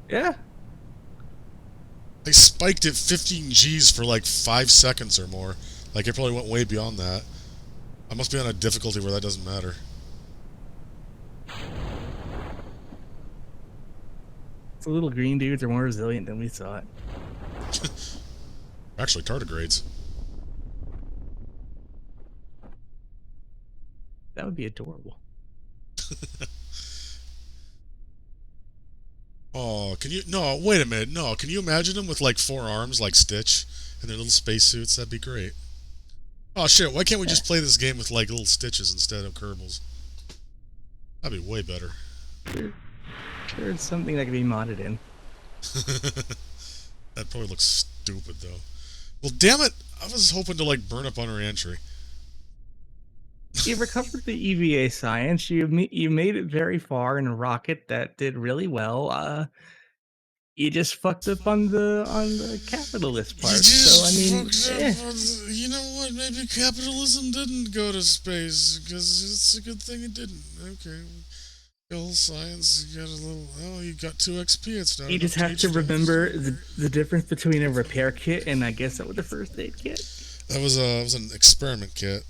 Yeah. I spiked at 15 Gs for like 5 seconds or more. Like, it probably went way beyond that. I must be on a difficulty where that doesn't matter. The little green dudes are more resilient than we thought. Actually, tardigrades. That would be adorable. Oh, can you? No, wait a minute. No, can you imagine them with like 4 arms, like Stitch, and their little spacesuits? That'd be great. Oh shit! Why can't we just play this game with like little Stitches instead of Kerbals? That'd be way better. Sure, it's something that can be modded in. That probably looks stupid though. Well, damn it! I was hoping to like burn up on her entry. You recovered the EVA science. You made it very far in a rocket that did really well. You just fucked up on the capitalist part. So I mean, You know what? Maybe capitalism didn't go to space because it's a good thing it didn't. Okay. Old science, you got a little. Oh, you got 2 XP. It's not. You just have to remember the difference between a repair kit and I guess that was the first aid kit. That was an experiment kit,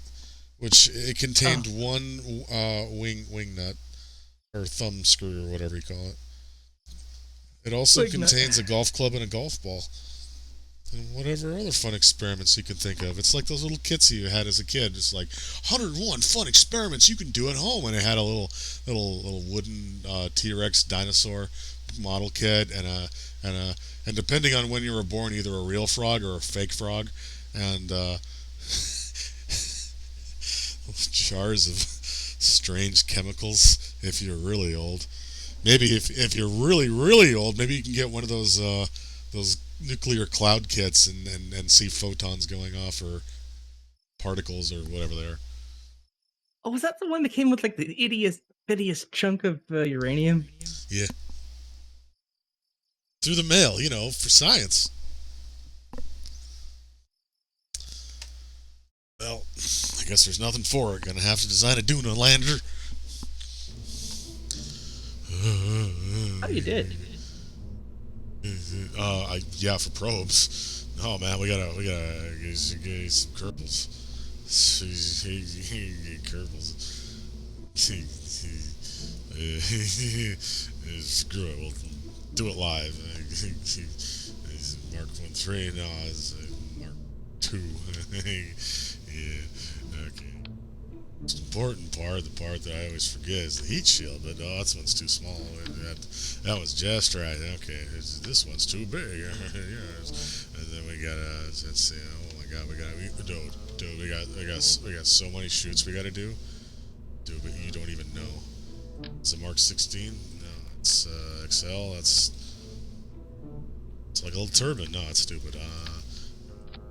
which it contained one wing nut or thumb screw or whatever you call it. It also contains a golf club and a golf ball. And whatever other fun experiments you can think of. It's like those little kits you had as a kid. It's like 101 fun experiments you can do at home. And it had a little wooden T-Rex dinosaur model kit and depending on when you were born, either a real frog or a fake frog. And jars of strange chemicals if you're really old. Maybe if you're really, really old, maybe you can get one of those nuclear cloud kits and see photons going off or particles or whatever they are. Oh, was that the one that came with like the ittiest chunk of uranium? Yeah. Through the mail, for science. Well, I guess there's nothing for it. Gonna have to design a Duna lander. Oh, you did. Yeah, for probes. Oh man, we gotta get some Kerbals. Kerbals. Screw it, we'll do it live. Mark 1.3, no, it's Mark 2. Yeah, okay. Most important part, the part that I always forget, is the heat shield, but no, that one's too small. That one's just right. Okay, this one's too big. Yes. And then we got let's see. Oh my God, we got so many shoots we got to do. Dude, but you don't even know. It's a Mark 16. No, it's XL. It's like a little turbine. No, it's stupid.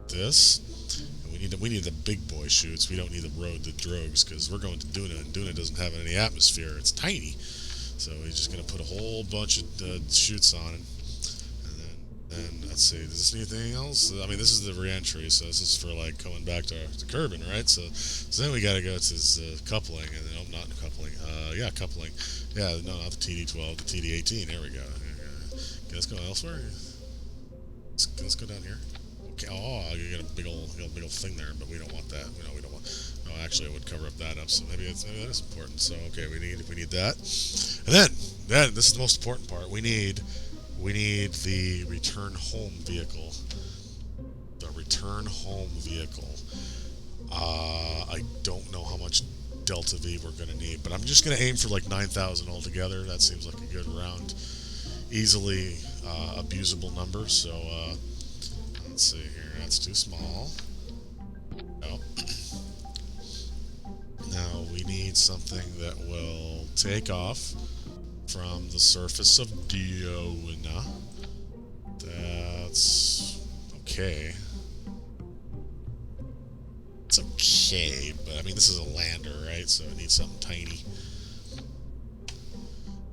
This. We need the big boy shoots. We don't need the drogues because we're going to Duna, and Duna doesn't have any atmosphere. It's tiny, so we're just gonna put a whole bunch of shoots on it. And then let's see. Does this need anything else? I mean, this is the re-entry, so this is for like coming back to Kerbin, right? So then we gotta go to this coupling, and then not coupling. Yeah, coupling. Yeah, no, not the TD12, the TD18. There we go. Okay, let's go elsewhere. Let's go down here. Oh, you got a big old thing there, but we don't want that. We don't want. No, actually, I would cover up that up. So maybe that is important. So okay, we need that, and then this is the most important part. We need the return home vehicle. The return home vehicle. I don't know how much Delta V we're gonna need, but I'm just gonna aim for like 9,000 altogether. That seems like a good round, easily abusable number. So. Let's see here, that's too small. Oh. Now we need something that will take off from the surface of Duna. That's okay. It's okay, but I mean this is a lander, right? So it needs something tiny.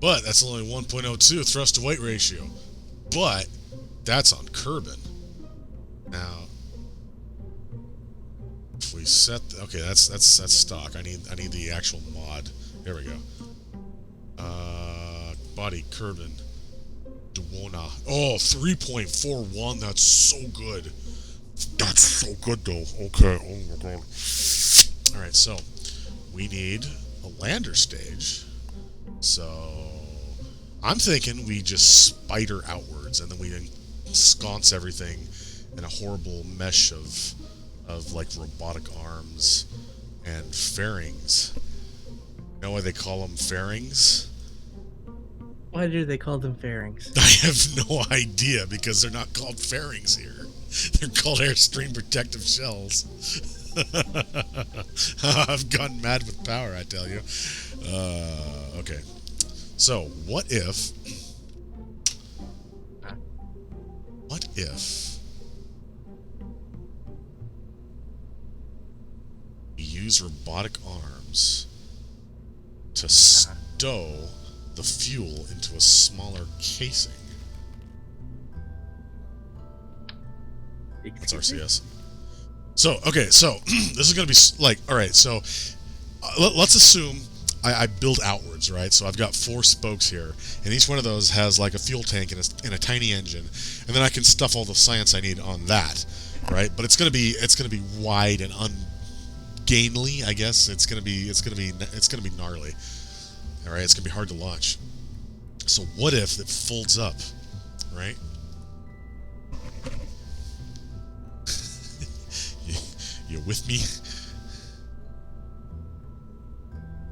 But that's only 1.02 thrust to weight ratio. But that's on Kerbin. Now, if we set okay, that's stock. I need the actual mod. There we go. Body Kerbin. Duona. Oh, 3.41. That's so good. That's so good though. Okay. Oh my God. All right, so we need a lander stage. So I'm thinking we just spider outwards and then we ensconce everything in a horrible mesh of like robotic arms and fairings. You know why they call them fairings? Why do they call them fairings? I have no idea because they're not called fairings here. They're called airstream protective shells. I've gone mad with power, I tell you. Okay. So, what if we use robotic arms to stow the fuel into a smaller casing? That's RCS. So, okay, so this is going to be like, all right, so let's assume I build outwards, right? So I've got 4 spokes here, and each one of those has like a fuel tank and a tiny engine, and then I can stuff all the science I need on that, right? But it's gonna be wide and ungainly, I guess. It's gonna be gnarly, all right? It's gonna be hard to launch. So what if it folds up, right? You with me?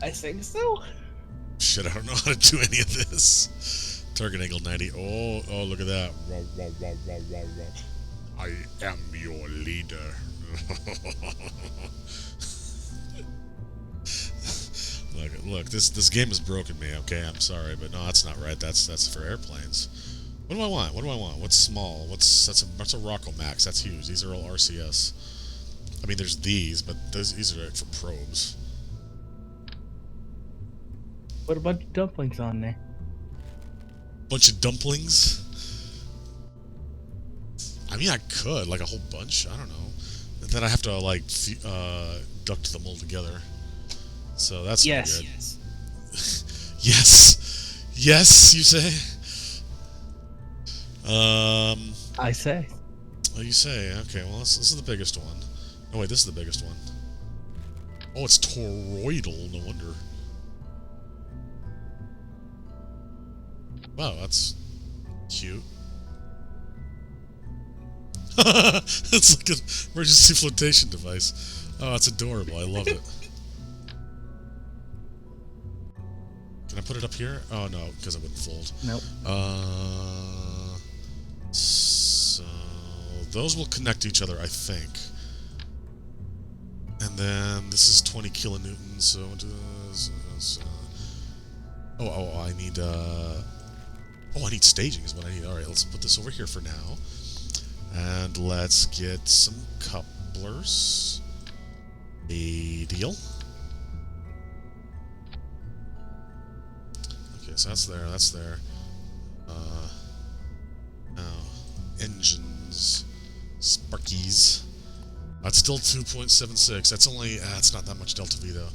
I think so. Shit, I don't know how to do any of this. Target angle 90. Oh, look at that. I am your leader. Look, this game has broken me, okay? I'm sorry, but no, that's not right. That's for airplanes. What do I want? What's small? That's a Rocco Max. That's huge. These are all RCS. I mean, there's these, but these are for probes. What about dumplings on there? Bunch of dumplings. I mean, I could like a whole bunch. I don't know. And then I have to like duct them all together. So that's Yes. good. Yes, you say. I say. Oh, you say. Okay, well, this is the biggest one. Oh wait, this is the biggest one. Oh, it's toroidal. No wonder. Wow, that's cute. It's like an emergency flotation device. Oh, that's adorable. I love it. Can I put it up here? Oh no, because it wouldn't fold. Nope. So those will connect to each other, I think. And then this is 20 kilonewtons. So I need I need staging is what I need. All right, let's put this over here for now. And let's get some couplers. A deal. Okay, so that's there. Now, engines. Sparkies. That's still 2.76. That's only, it's not that much delta V, though.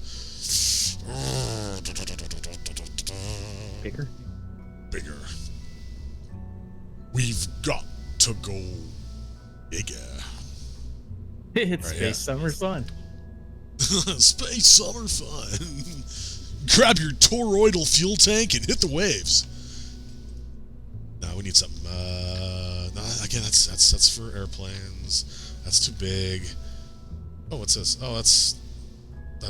Bigger? Bigger. We've got to go bigger. It's Right, space summer fun. Space summer fun. Grab your toroidal fuel tank and hit the waves. No, we need something. No, again, that's for airplanes. That's too big. Oh, what's this? Oh, that's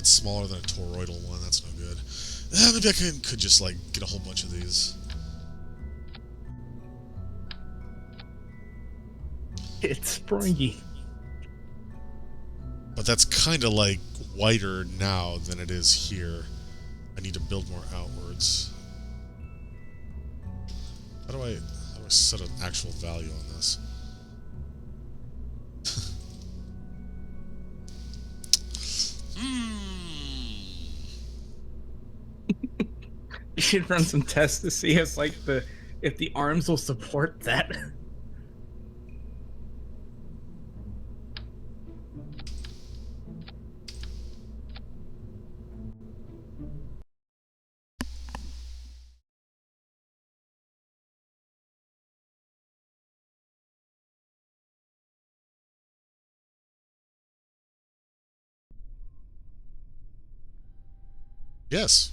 smaller than a toroidal one. That's no good. Maybe I could just like get a whole bunch of these. It's springy. But that's kind of like wider now than it is here. I need to build more outwards. How do I set an actual value on this? You should run some tests to see if if the arms will support that. Yes.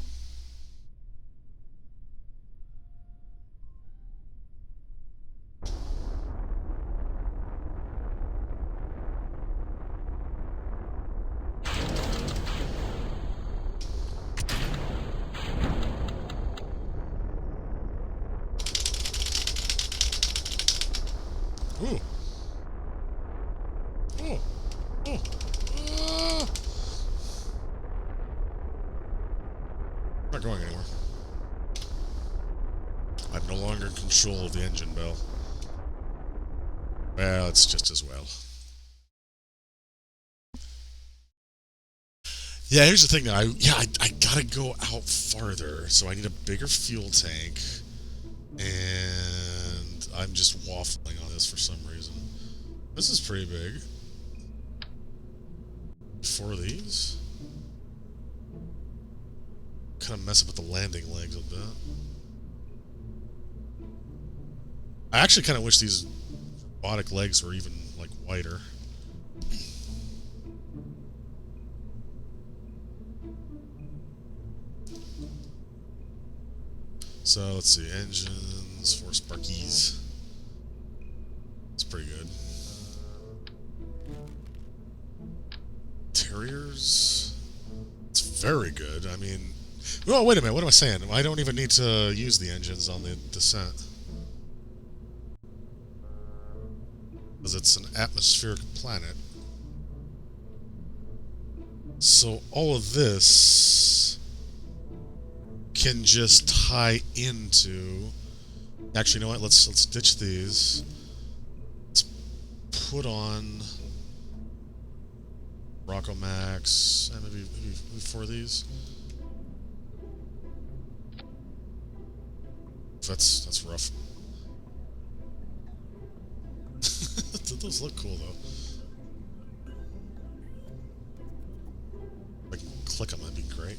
Not going anywhere. I'm no longer in control of the engine bell. Well, it's just as well. Yeah, here's the thing though. I gotta go out farther, so I need a bigger fuel tank, and I'm just waffling on this for some reason. This is pretty big. 4 of these. Kind of mess up with the landing legs a bit. I actually kind of wish these robotic legs were even like wider. So let's see, engines, 4 Sparkies. It's pretty good. Terriers. It's very good. I mean, well, wait a minute. What am I saying? I don't even need to use the engines on the descent. Because it's an atmospheric planet. So all of this can just tie into... Actually, you know what? Let's ditch these. Let's put on Rocco Max, and maybe 4 of these. That's rough. Those look cool though. If I can click them, that'd be great.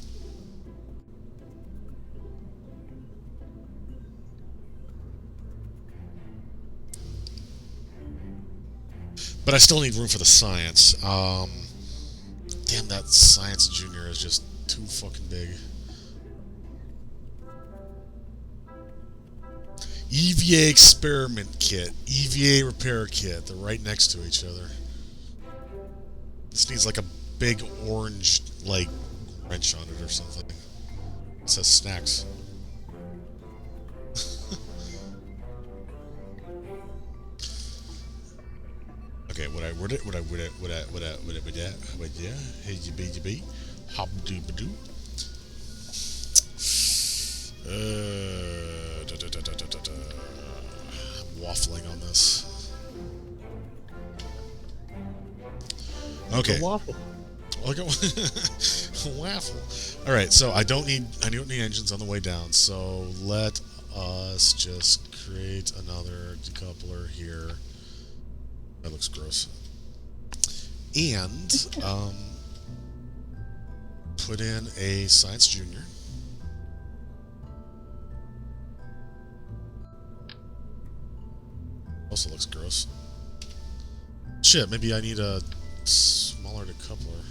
But I still need room for the science. Damn, that science junior is just too fucking big. EVA experiment kit, EVA repair kit. They're right next to each other. This needs like a big orange, like, wrench on it or something. It says snacks. Okay, what I hey you be, hop doo ba doo. I'm waffling on this. Okay. A waffle. Okay. Waffle. All right, so I don't need engines on the way down. So let us just create another decoupler here. That looks gross. And put in a Science Junior. Also looks gross. Shit, maybe I need a smaller decoupler.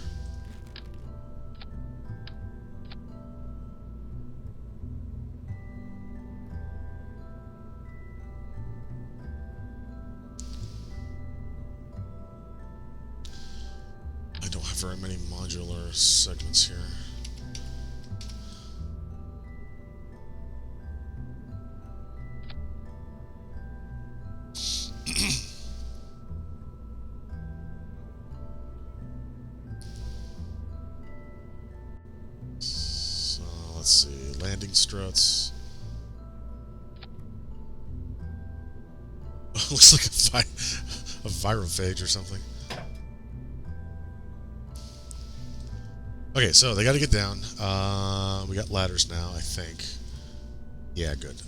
I don't have very many modular segments here. So let's see, landing struts. Looks like a virophage or something. Okay, so they got to get down. We got ladders now, I think. Yeah, good.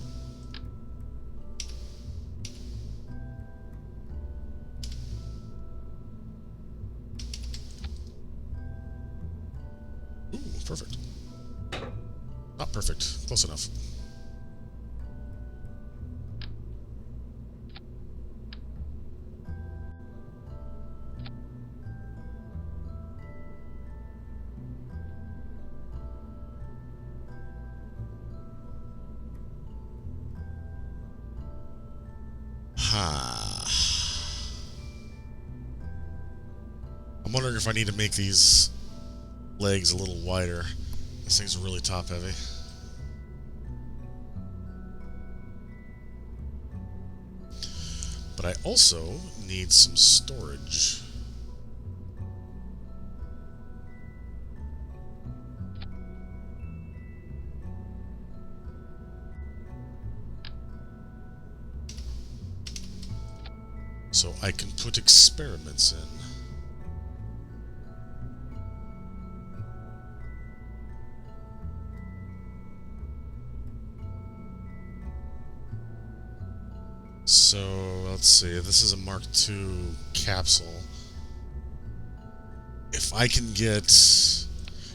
Ooh, perfect. Not perfect. Close enough. I'm wondering if I need to make these legs a little wider. This thing's really top heavy. But I also need some storage. so I can put experiments in. So, let's see, this is a Mark II capsule. If I can get...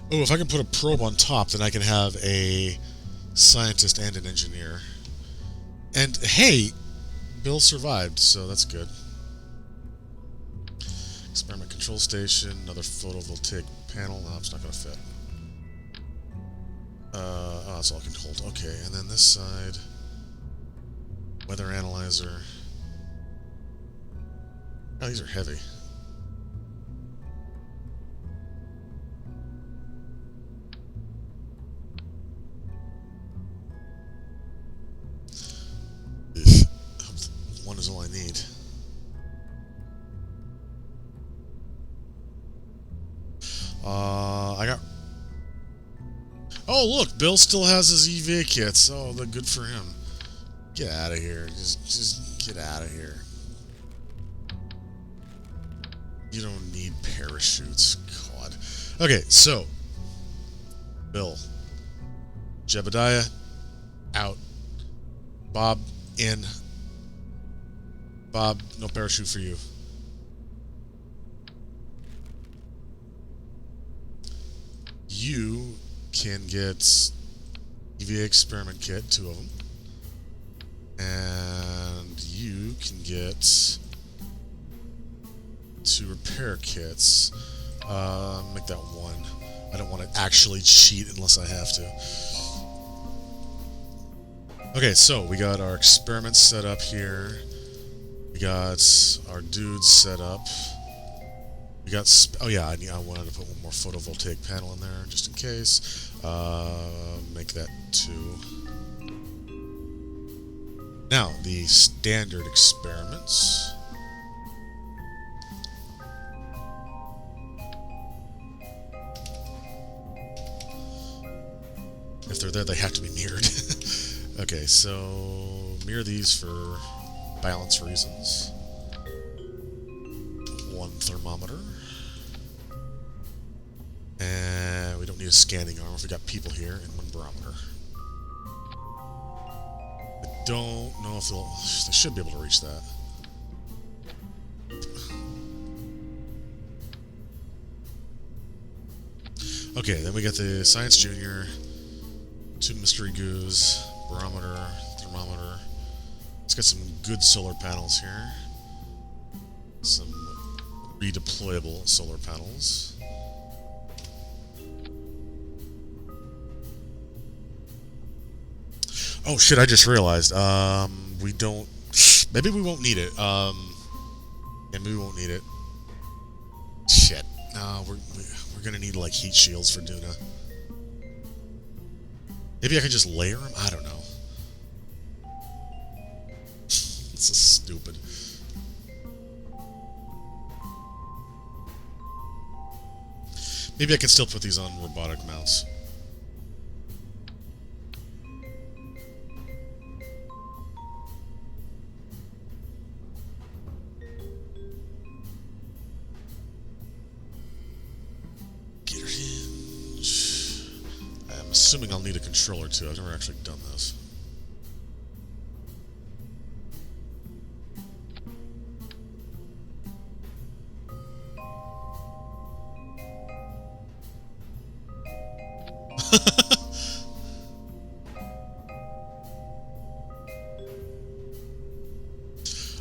Oh, if I can put a probe on top, then I can have a scientist and an engineer. And, hey, Bill survived, so that's good. Experiment control station, another photovoltaic panel. No, it's not going to fit. Oh, that's all I can hold. Okay, and then this side... Weather analyzer. Oh, these are heavy. One is all I need. I got... Oh, look! Bill still has his EVA kits. Oh, they're good for him. Get out of here. Just get out of here. You don't need parachutes. God. Okay, so. Bill. Jebediah. Out. Bob. In. Bob, no parachute for you. You can get EVA experiment kit, 2 of them. And you can get 2 repair kits. Make that 1. I don't want to actually cheat unless I have to. Okay, so we got our experiments set up here. We got our dudes set up. We got... oh yeah, I wanted to put one more photovoltaic panel in there, just in case. Make that 2. Now, the standard experiments. If they're there, they have to be mirrored. Okay, so mirror these for balance reasons. 1 thermometer. And we don't need a scanning arm if we got people here, and 1 barometer. Don't know if they should be able to reach that. Okay, then we got the Science Junior, 2 mystery goos, barometer, thermometer. Let's get some good solar panels here. Some redeployable solar panels. Oh shit, I just realized, we don't... Maybe we won't need it, yeah, maybe we won't need it. Shit. No, we're gonna need, like, heat shields for Duna. Maybe I could just layer them? I don't know. This is stupid. Maybe I can still put these on robotic mounts. I'm assuming I'll need a controller too. I've never actually done this.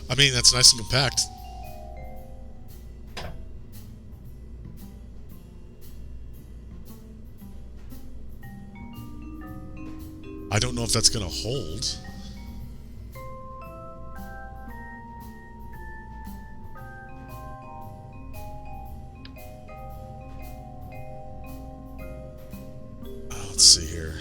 I mean, that's nice and compact. I don't know if that's gonna hold. Let's see here.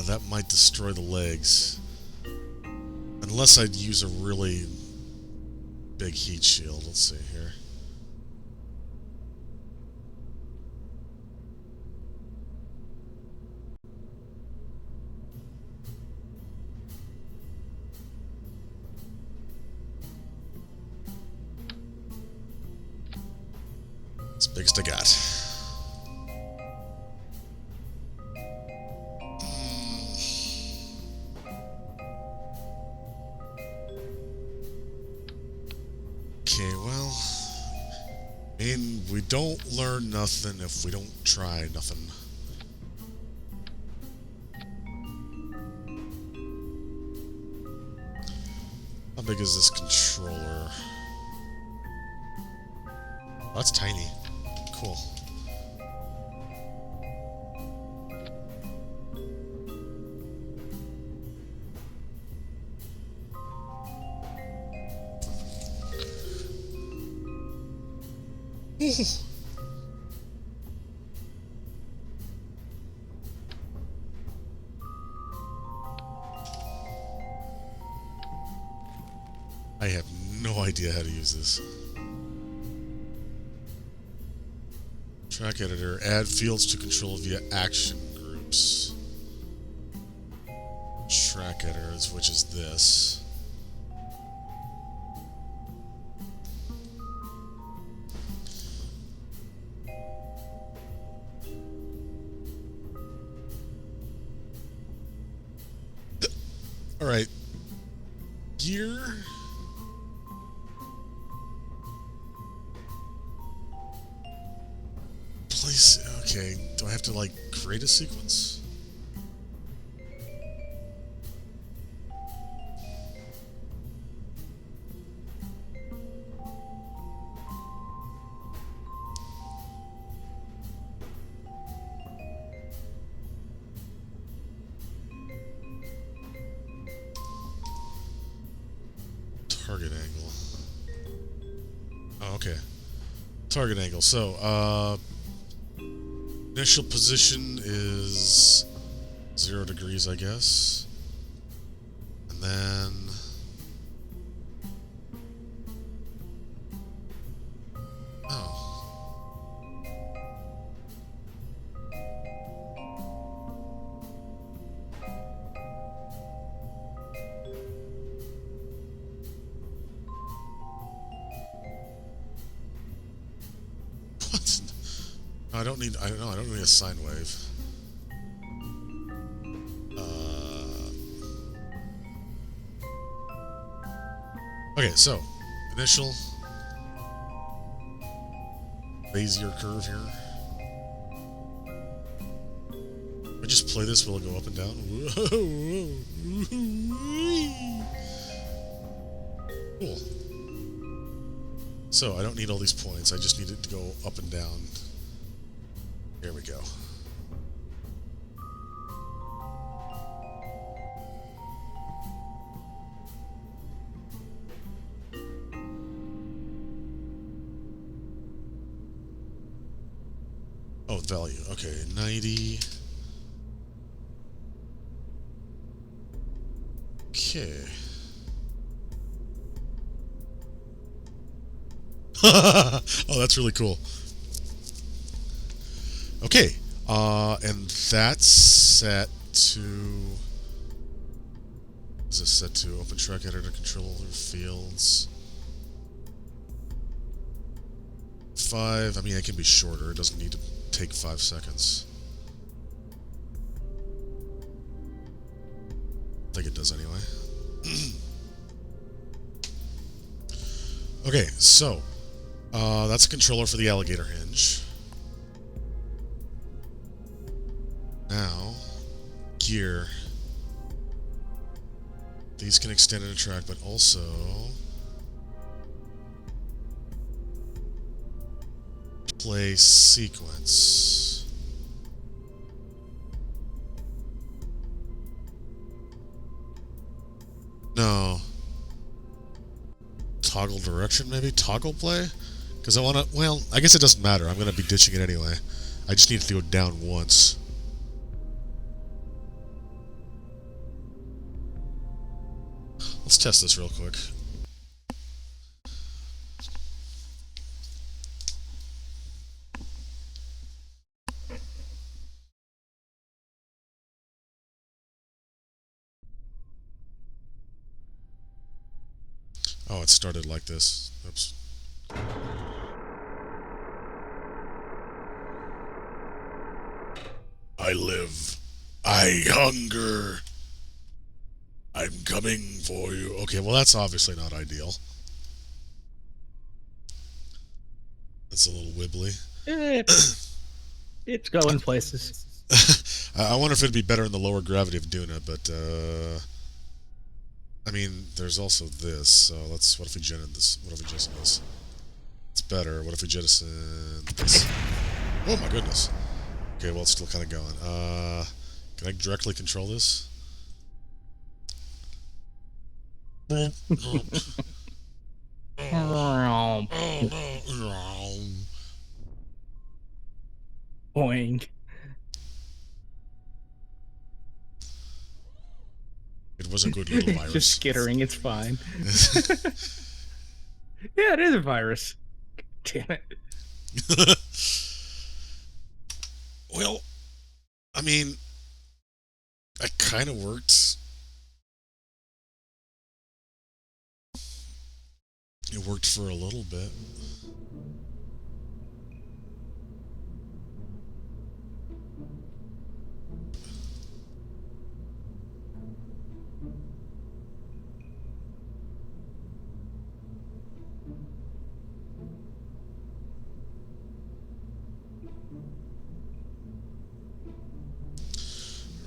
That might destroy the legs. Unless I'd use a really big heat shield. Let's see here. It's the biggest I got. Okay, well, I mean, we don't learn nothing if we don't try nothing. How big is this controller? Oh, that's tiny. Cool. I have no idea how to use this. Track editor, add fields to control via action groups. Track editor, which is this. Alright. Gear. Place. Okay. Do I have to, like, create a sequence? Target angle. Oh, okay. Target angle. So, initial position is 0 degrees, I guess. And then... Oh. What? No, I don't need a sine wave. Okay, so initial Bezier curve here. If I just play this, will it go up and down? Cool. So I don't need all these points. I just need it to go up and down. There we go. Oh, value. Okay, 90. Okay. Oh, that's really cool. Okay, and that's set to... Is this set to open track editor controller fields? 5, I mean, it can be shorter. It doesn't need to take 5 seconds. I think it does anyway. Okay, so that's a controller for the alligator hinge. Now, gear. These can extend and track, but also play sequence. No. Toggle direction, maybe? Toggle play? Because I want to... Well, I guess it doesn't matter. I'm going to be ditching it anyway. I just need it to go down once. Let's let's test this real quick. Oh, it started like this. Oops. I live. I hunger. I'm coming for you. Okay, well that's obviously not ideal. That's a little wibbly. It's going places. I wonder if it'd be better in the lower gravity of Duna, but I mean, there's also this. So let's. What if we jettison this? What if we jettison this? It's better. What if we jettison this? Oh my goodness. Okay, well it's still kind of going. Can I directly control this? Boing. It was a good little virus. Just skittering, it's fine. Yeah, it is a virus. Damn it. Well, I mean, that kind of worked. It worked for a little bit.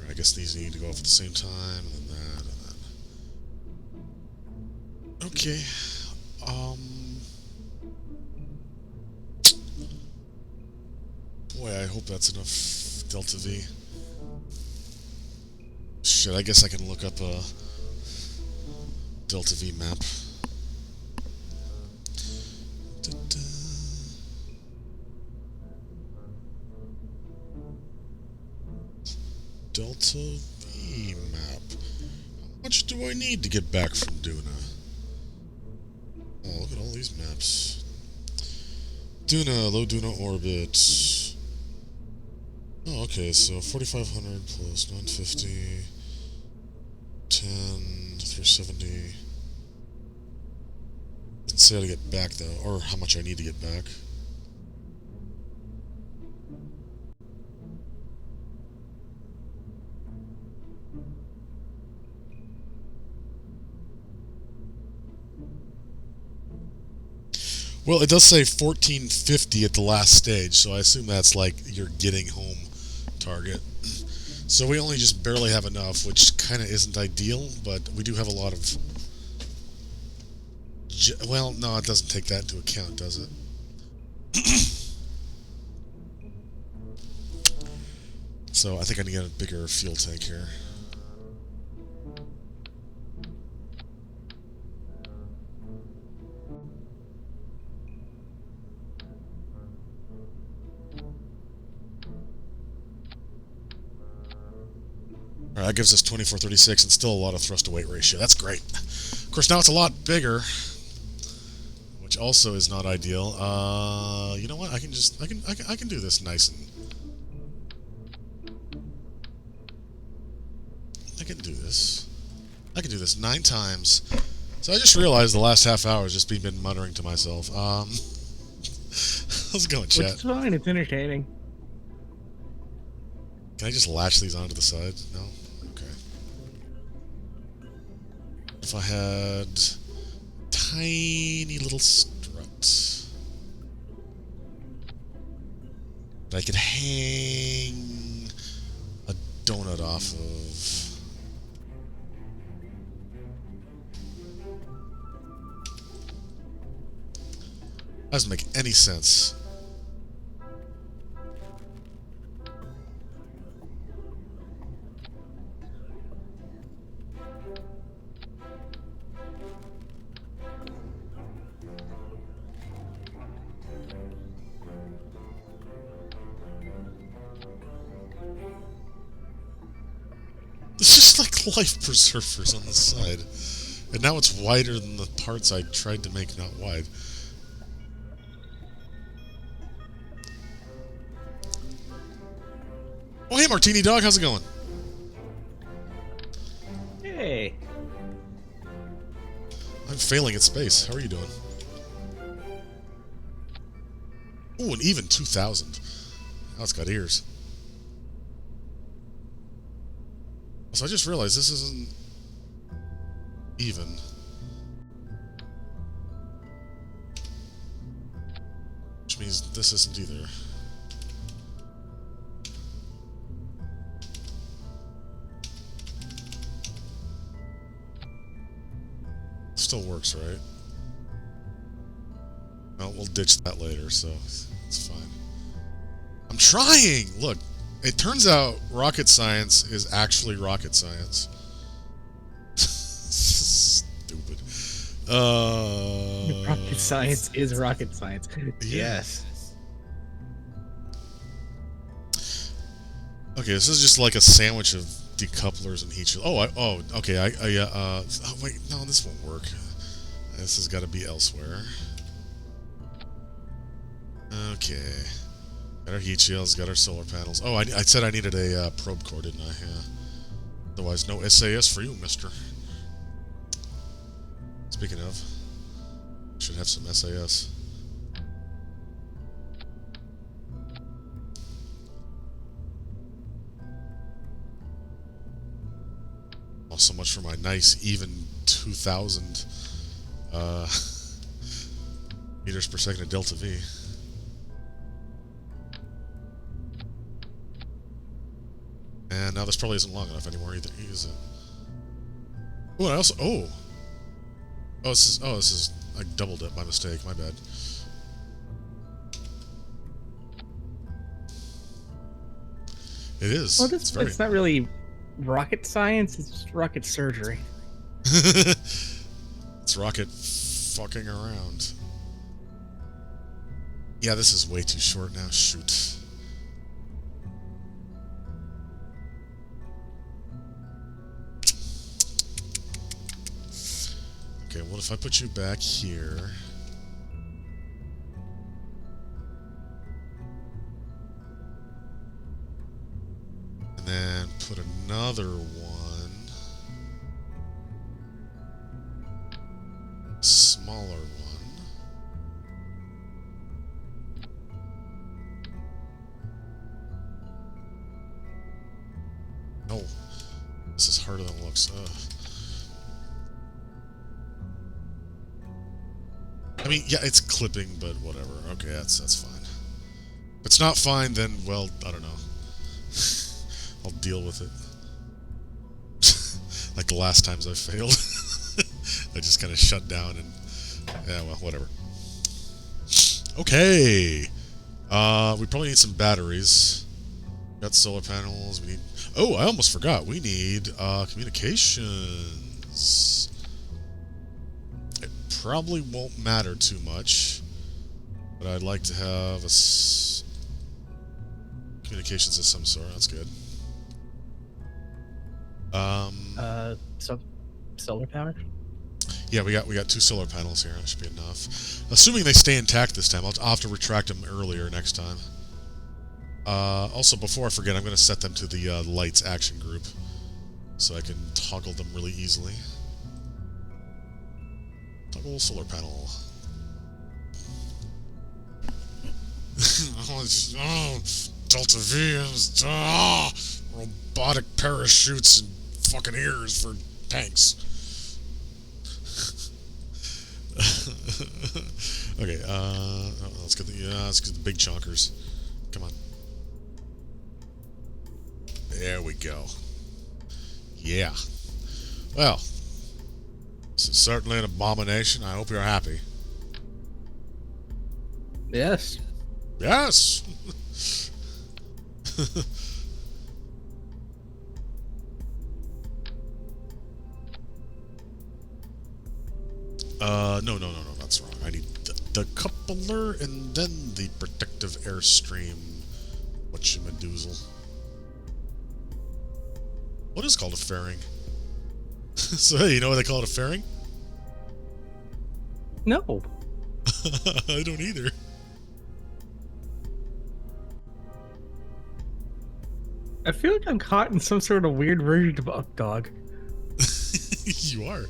I guess these need to go off at the same time, and then that, and then... Okay. Boy, I hope that's enough Delta V. Shit, I guess I can look up a Delta V map. Delta V map. How much do I need to get back from Duna? Oh, look at all these maps. Duna, low Duna orbit. Oh, okay, so 4,500 plus 950, 10, 370. Let's say how to get back, though, or how much I need to get back. Well, it does say 1450 at the last stage, so I assume that's like your getting home target. So we only just barely have enough, which kind of isn't ideal, but we do have a lot of... Well, no, it doesn't take that into account, does it? So I think I need to get a bigger fuel tank here. Alright, that gives us 2436 and still a lot of thrust to weight ratio. That's great. Of course, now it's a lot bigger, which also is not ideal. You know what? I can do this nice and... I can do this. I can do this 9 times. So I just realized the last half hour has just been muttering to myself. How's it going, chat? It's fine. It's entertaining. Can I just latch these onto the side? No? Okay. If I had tiny little strut that I could hang a donut off of. That doesn't make any sense. It's just like life preservers on the side. And now it's wider than the parts I tried to make not wide. Oh, hey, Martini Dog, how's it going? Hey. I'm failing at space. How are you doing? Ooh, an even 2,000. Oh, it's got ears. So I just realized this isn't even. Which means this isn't either. Still works, right? Well, we'll ditch that later, so it's fine. I'm trying! Look, it turns out rocket science is actually rocket science. Stupid. Rocket science is rocket science. Yes. Okay, this is just like a sandwich of decouplers and heat shield. Oh, okay. Oh wait, no, this won't work. This has got to be elsewhere. Okay. Got our heat shields, got our solar panels. Oh, I said I needed a probe core, didn't I? Yeah. Otherwise, no SAS for you, mister. Speaking of, should have some SAS. Oh, so much for my nice, even 2,000 meters per second of delta V. And now this probably isn't long enough anymore either, is it? Oh, I also... this is... I doubled it, my mistake, my bad. It is. Well, it's not really rocket science, it's just rocket surgery. It's rocket fucking around. Yeah, this is way too short now, shoot. Okay, what if I put you back here? And then put another one. Smaller one. No. This is harder than it looks. Ugh. I mean, yeah, it's clipping, but whatever. Okay, that's fine. If it's not fine, then, well, I don't know. I'll deal with it. Like the last times I failed. I just kind of shut down and... Yeah, well, whatever. Okay! We probably need some batteries. Got solar panels, we need... Oh, I almost forgot. We need, communications. It probably won't matter too much. But I'd like to have a... communications of some sort. That's good. So solar power? Yeah, we got 2 solar panels here. That should be enough. Assuming they stay intact this time. I'll have to retract them earlier next time. Also, before I forget, I'm going to set them to the lights action group, so I can toggle them really easily. Toggle solar panel. Delta V, robotic parachutes and fucking ears for tanks. Okay, let's get the big chonkers. Come on. There we go. Yeah. Well, this is certainly an abomination. I hope you're happy. Yes. Yes! No, that's wrong. I need the coupler and then the protective airstream. Whatchamadoozle. What is called a fairing? So, hey, you know what they call it, a fairing? No. I don't either. I feel like I'm caught in some sort of weird version of Up Dog. You are.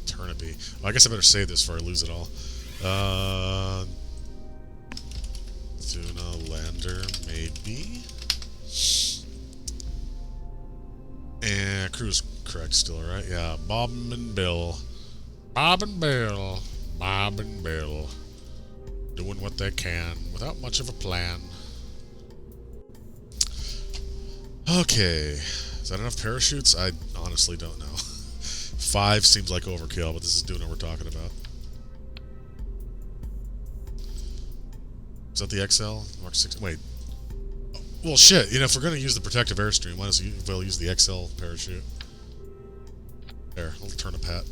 Turnipy. Well, I guess I better save this before I lose it all. Tuna lander, maybe. And crew's correct still, right? Yeah, Bob and Bill. Bob and Bill. Bob and Bill. Doing what they can without much of a plan. Okay. Is that enough parachutes? I honestly don't know. 5 seems like overkill, but this is doing what we're talking about. Is that the XL? Mark 6. Wait. Well, shit. You know, if we're going to use the protective airstream, why don't we well use the XL parachute? There. Little turnip hat.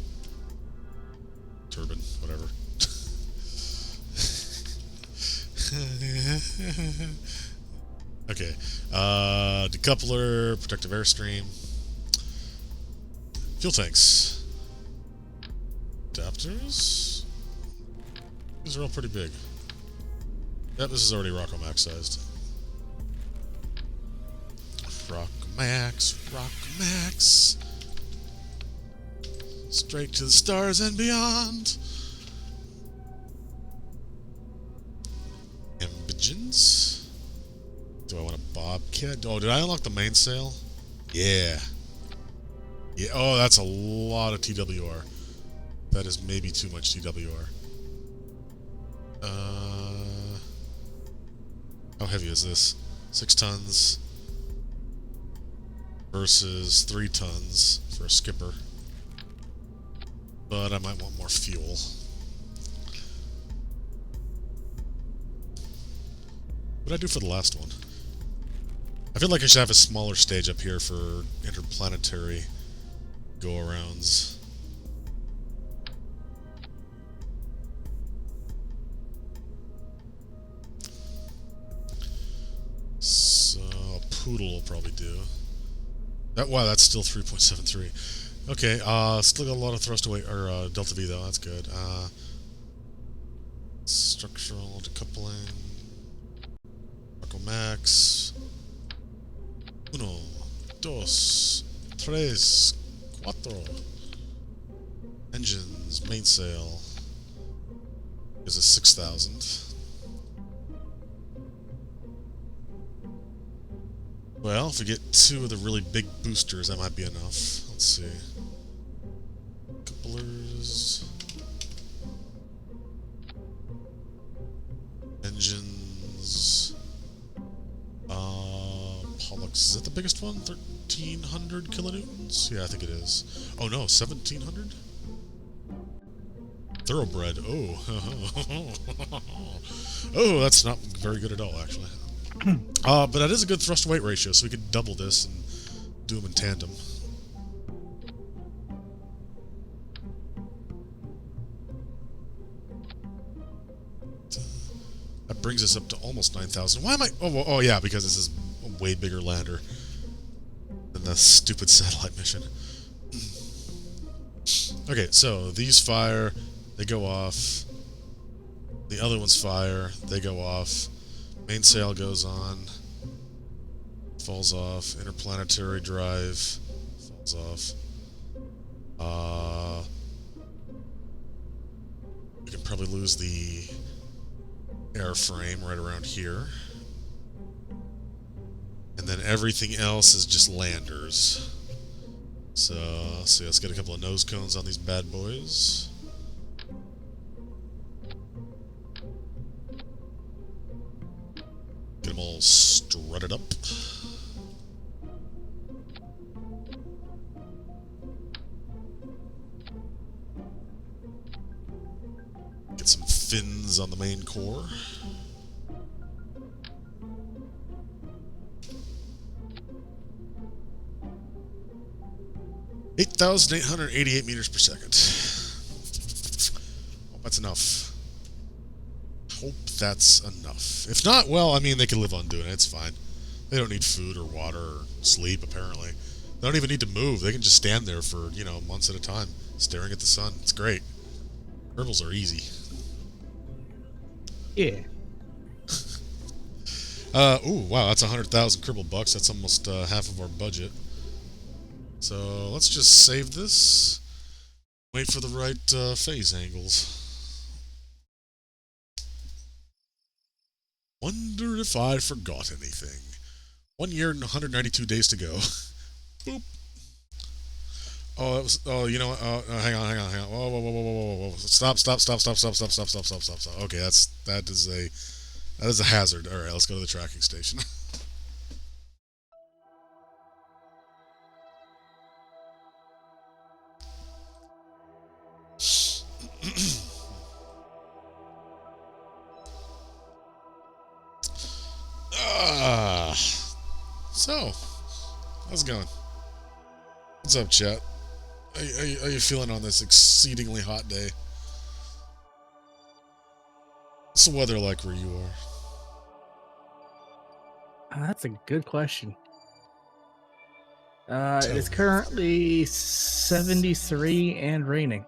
Turban. Whatever. Okay. Decoupler. Protective airstream. Fuel tanks. Adapters? These are all pretty big. Yep, this is already Rocco Max sized. Rocco Max. Straight to the stars and beyond. Ambigens. Do I want a Bobcat? Oh, did I unlock the mainsail? Yeah. Yeah. Oh, that's a lot of TWR. That is maybe too much TWR. How heavy is this? 6 tons versus 3 tons for a skipper. But I might want more fuel. What did I do for the last one? I feel like I should have a smaller stage up here for interplanetary go-arounds. So a poodle will probably do. Wow, that's still 3.73. Okay, still got a lot of thrust away or delta V though. That's good. Structural decoupling. Rocco Max. 1, 2, 3, 4. Engines, mainsail. Is a 6,000. Well, if we get 2 of the really big boosters, that might be enough. Let's see. Couplers. Engines. Pollux. Is that the biggest one? 1,300 kilonewtons? Yeah, I think it is. Oh no, 1,700? Thoroughbred. Oh. Oh, that's not very good at all, actually. But that is a good thrust-weight ratio, so we could double this and do them in tandem. That brings us up to almost 9,000. Why am I... Oh, yeah, because this is a way bigger lander than the stupid satellite mission. Okay, so these fire, they go off. The other ones fire, they go off. Mainsail goes on. Falls off. Interplanetary drive. Falls off. We can probably lose the airframe right around here. And then everything else is just landers. So, let's get a couple of nose cones on these bad boys. Get them all strutted up. Get some fins on the main core. (8,888 meters per second). Hope that's enough. Hope that's enough. If not, well, I mean, they can live on doing it. It's fine. They don't need food or water or sleep, apparently. They don't even need to move. They can just stand there for, months at a time, staring at the sun. It's great. Kerbals are easy. Yeah. Ooh, wow, that's 100,000 Kerbal bucks. That's almost half of our budget. So let's just save this. Wait for the right phase angles. Wonder if I forgot anything. 1 year and 192 days to go. Boop. Oh, that was. Oh, you know what? Hang on. Whoa, whoa, whoa, whoa, whoa, whoa, whoa! Stop! Okay, that is a hazard. All right, let's go to the tracking station. So, how's it going? What's up, chat? How you feeling on this exceedingly hot day? What's the weather like where you are? That's a good question. It is currently 73 and raining.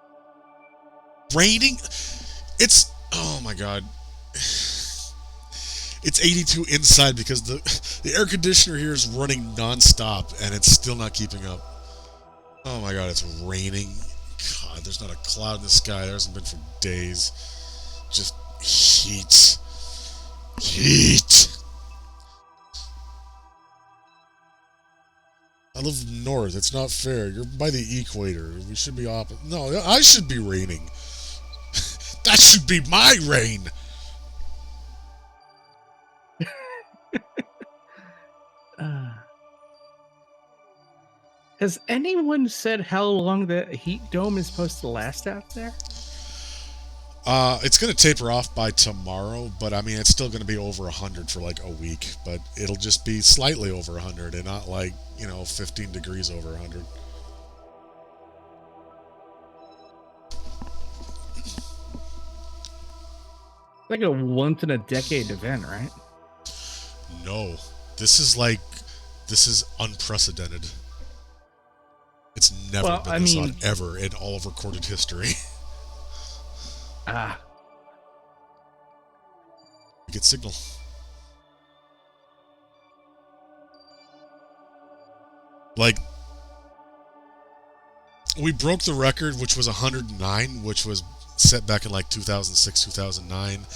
Raining? It's... Oh my god. It's 82 inside because the air conditioner here is running non-stop and it's still not keeping up. Oh my god, it's raining. God, there's not a cloud in the sky. There hasn't been for days. Just heat. Heat! I live north. It's not fair. You're by the equator. We should be opposite. No, I should be raining. That should be my rain! Has anyone said how long the heat dome is supposed to last out there? It's going to taper off by tomorrow, but I mean, it's still going to be over 100 for like a week, but it'll just be slightly over 100 and not like, 15 degrees over 100. Like a once in a decade event, right? No. This is unprecedented. It's never been this hot ever in all of recorded history. We get signal. Like, we broke the record, which was 109, which was set back in like 2006, 2009.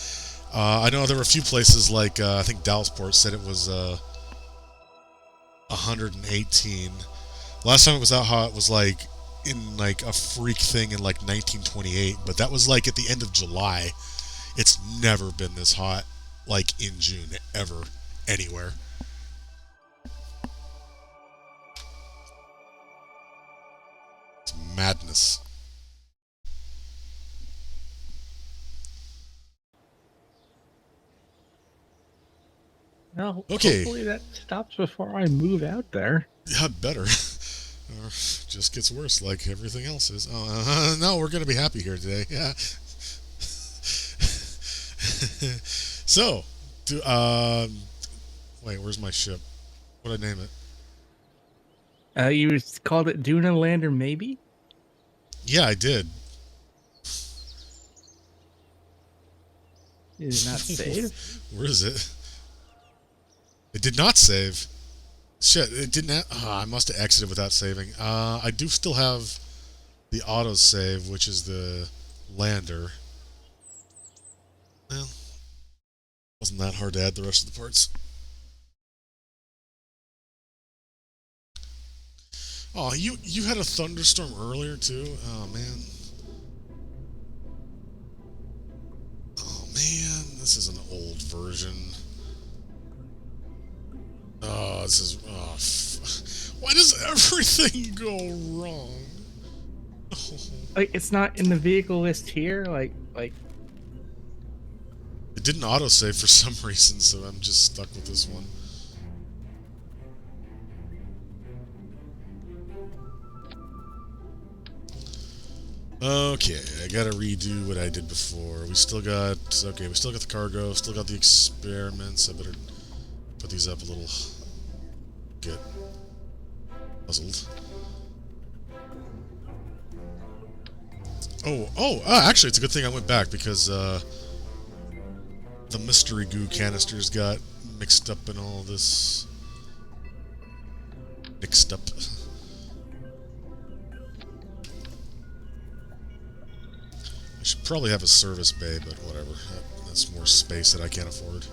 I know there were a few places like, I think Dallasport said it was 118. Last time it was that hot was like in like a freak thing in like 1928, but that was like at the end of July. It's never been this hot like in June ever anywhere. It's madness. Well, okay. Hopefully that stops before I move out there. Yeah, better. Just gets worse like everything else is. Oh, no, we're going to be happy here today. Yeah. So, wait, where's my ship? What'd I name it? You called it Duna Lander, maybe? Yeah, I did. Did it not save? Where is it? It did not save. Shit, it didn't. I must have exited without saving. I do still have the autosave, which is the lander. Well, wasn't that hard to add the rest of the parts. Oh, you had a thunderstorm earlier too? Oh man. Oh man, this is an old version. Oh, this is... Oh, why does everything go wrong? Oh. Like, it's not in the vehicle list here? Like... It didn't autosave for some reason, so I'm just stuck with this one. Okay, I gotta redo what I did before. We still got... Okay, we still got the cargo, still got the experiments. I better put these up a little get puzzled. Actually, it's a good thing I went back because the mystery goo canisters got mixed up in all this. Mixed up. I should probably have a service bay, but whatever. That's more space that I can't afford.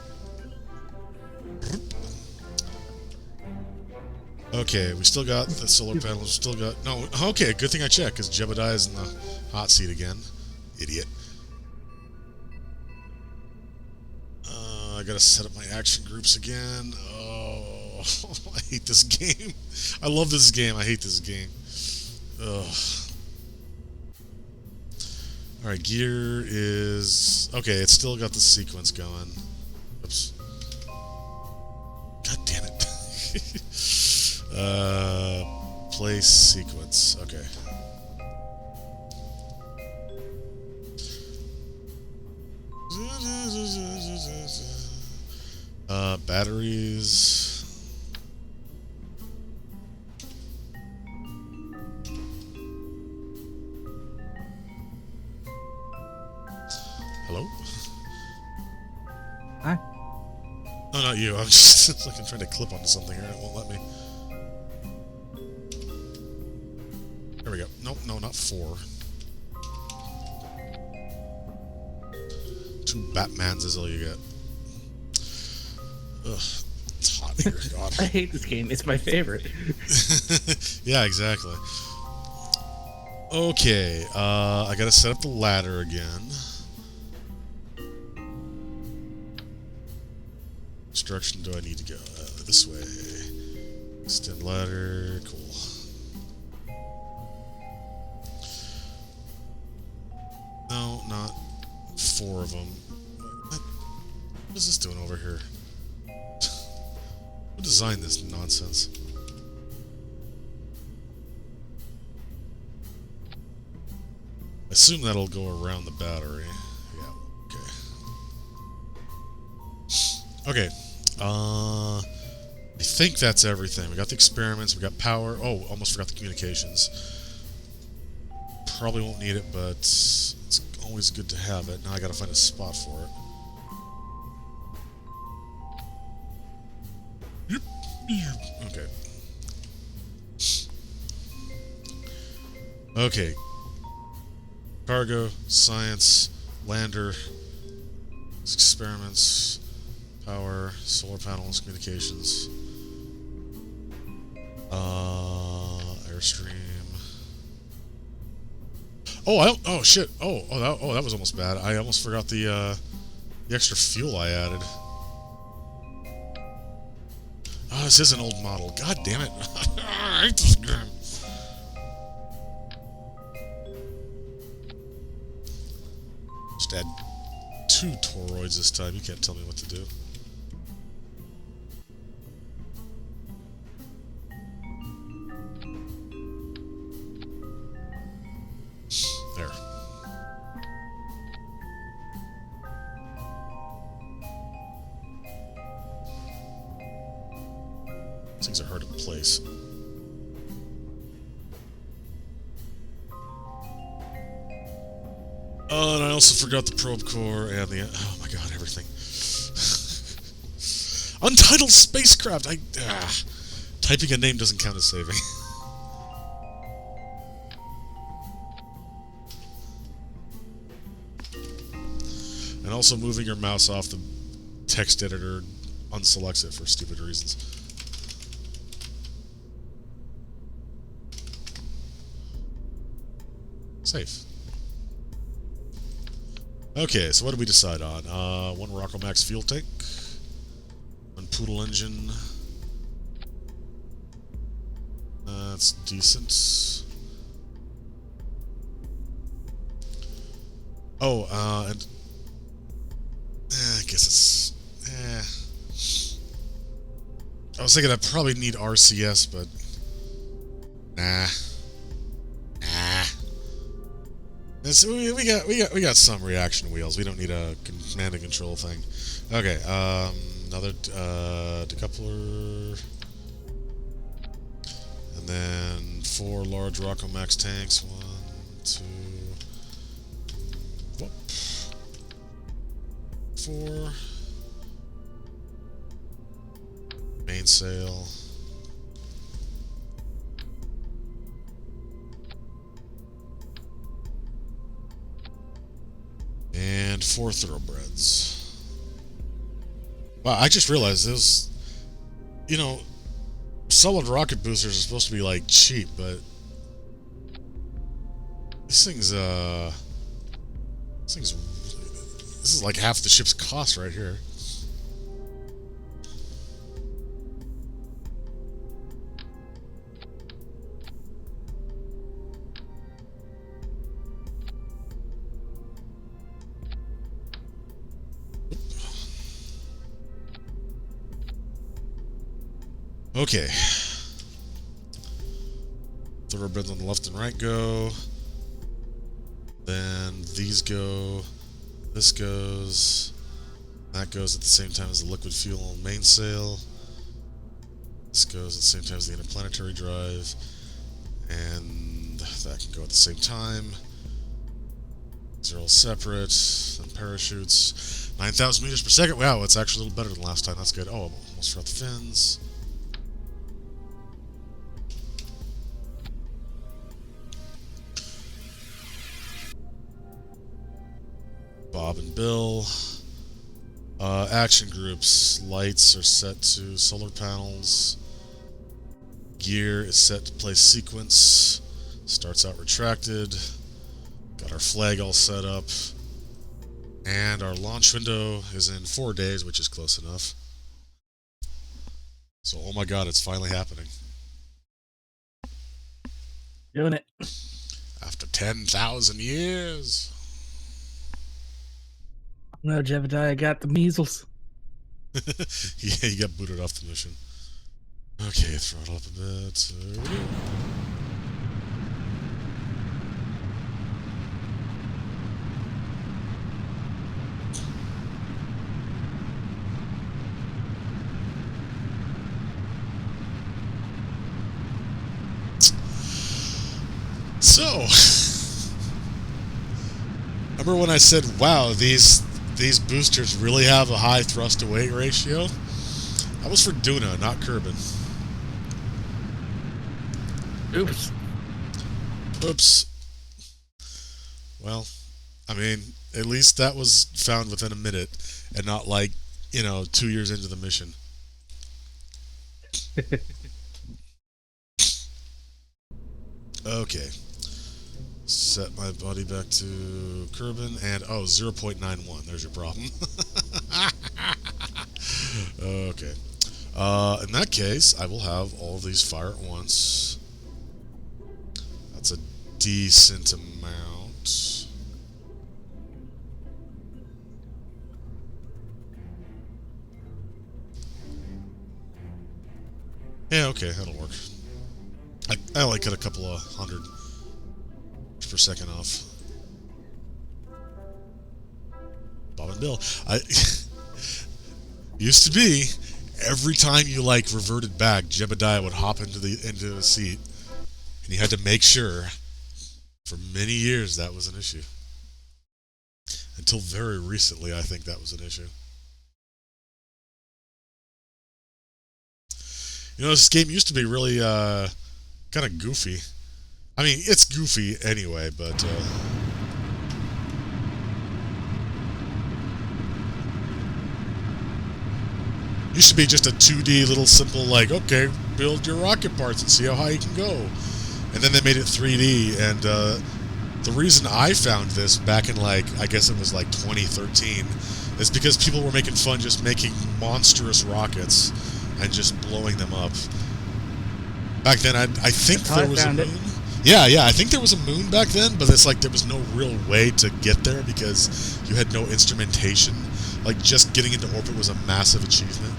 Okay, we still got the solar panels. We still got... No, okay, good thing I checked, because Jebediah's in the hot seat again. Idiot. I gotta set up my action groups again. Oh, I hate this game. I love this game. I hate this game. Ugh. Alright, gear is... Okay, it's still got the sequence going. Oops. God damn it. Place sequence. Okay. Batteries. Hello? Hi. No, not you. I'm just like I'm trying to clip onto something here and it won't let me. There we go. Nope, no, not 4. 2 Batmans is all you get. Ugh, it's hot here, God. I hate this game. It's my favorite. Yeah, exactly. Okay, I gotta set up the ladder again. Which direction do I need to go? This way. Extend ladder. Cool. No, not 4 of them. What is this doing over here? Who designed this nonsense? I assume that'll go around the battery. Yeah, okay. Okay, I think that's everything. We got the experiments, we got power. Oh, almost forgot the communications. Probably won't need it, but it's always good to have it. Now I gotta find a spot for it. Okay. Okay. Cargo, science, lander, experiments, power, solar panels, communications, airstream. Oh shit! That was almost bad. I almost forgot the extra fuel I added. Oh, this is an old model. God damn it! I hate this game. Just add 2 toroids this time. You can't tell me what to do. There. These things are hard to place. Oh, and I also forgot the probe core and the... Oh my god, everything. Untitled spacecraft! Typing a name doesn't count as saving. And also moving your mouse off the text editor unselects it for stupid reasons. Safe. Okay, so what did we decide on? 1 Rocco Max fuel tank, 1 Poodle engine. That's decent. Oh, and I guess it's. I was thinking I probably need RCS, but nah. We got some reaction wheels. We don't need a command and control thing. Okay, another decoupler. then 4 large Rockomax tanks. 1, 2, whoop, 4. Mainsail. And 4 thoroughbreds. Wow, I just realized this. You know, solid rocket boosters are supposed to be like cheap, but this thing's this is like half the ship's cost right here. Okay. Thoroughbreds on the left and right go. Then these go. This goes. That goes at the same time as the liquid fuel mainsail. This goes at the same time as the interplanetary drive. And that can go at the same time. These are all separate. Then parachutes. 9,000 meters per second. Wow, it's actually a little better than last time. That's good. Oh, I almost forgot the fins. Bob and Bill. Action groups. Lights are set to solar panels. Gear is set to play sequence. Starts out retracted. Got our flag all set up. And our launch window is in 4 days, which is close enough. So, oh my god, it's finally happening. Doing it. After 10,000 years. No, Jebediah got the measles. Yeah, you got booted off the mission. Okay, throttle up a bit. So, remember when I said, wow, these boosters really have a high thrust to weight ratio? That was for Duna, not Kerbal. Oops. Oops. Well, I mean, at least that was found within a minute, and not like, 2 years into the mission. Okay. Set my body back to Kerbal, and 0.91. There's your problem. Okay. In that case, I will have all of these fire at once. That's a decent amount. Yeah, okay, that'll work. I only cut a couple of hundred per second off. Bob and Bill. Used to be every time you reverted back, Jebediah would hop into a seat, and you had to make sure. For many years, that was an issue. Until very recently, I think that was an issue. This game used to be really kind of goofy. I mean, it's goofy anyway, but used to be just a 2D little simple okay, build your rocket parts and see how high you can go. And then they made it 3D, and the reason I found this back in I guess it was 2013 is because people were making fun just making monstrous rockets and just blowing them up. Back then, I think there was a moon. Yeah, I think there was a moon back then, but it's there was no real way to get there because you had no instrumentation. Just getting into orbit was a massive achievement.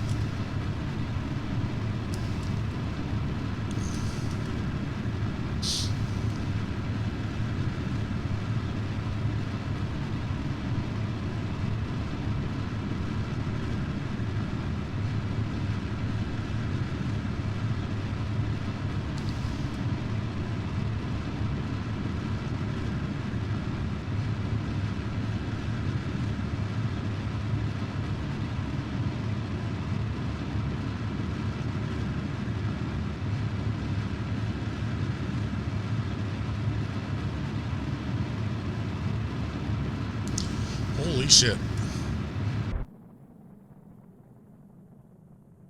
Holy shit.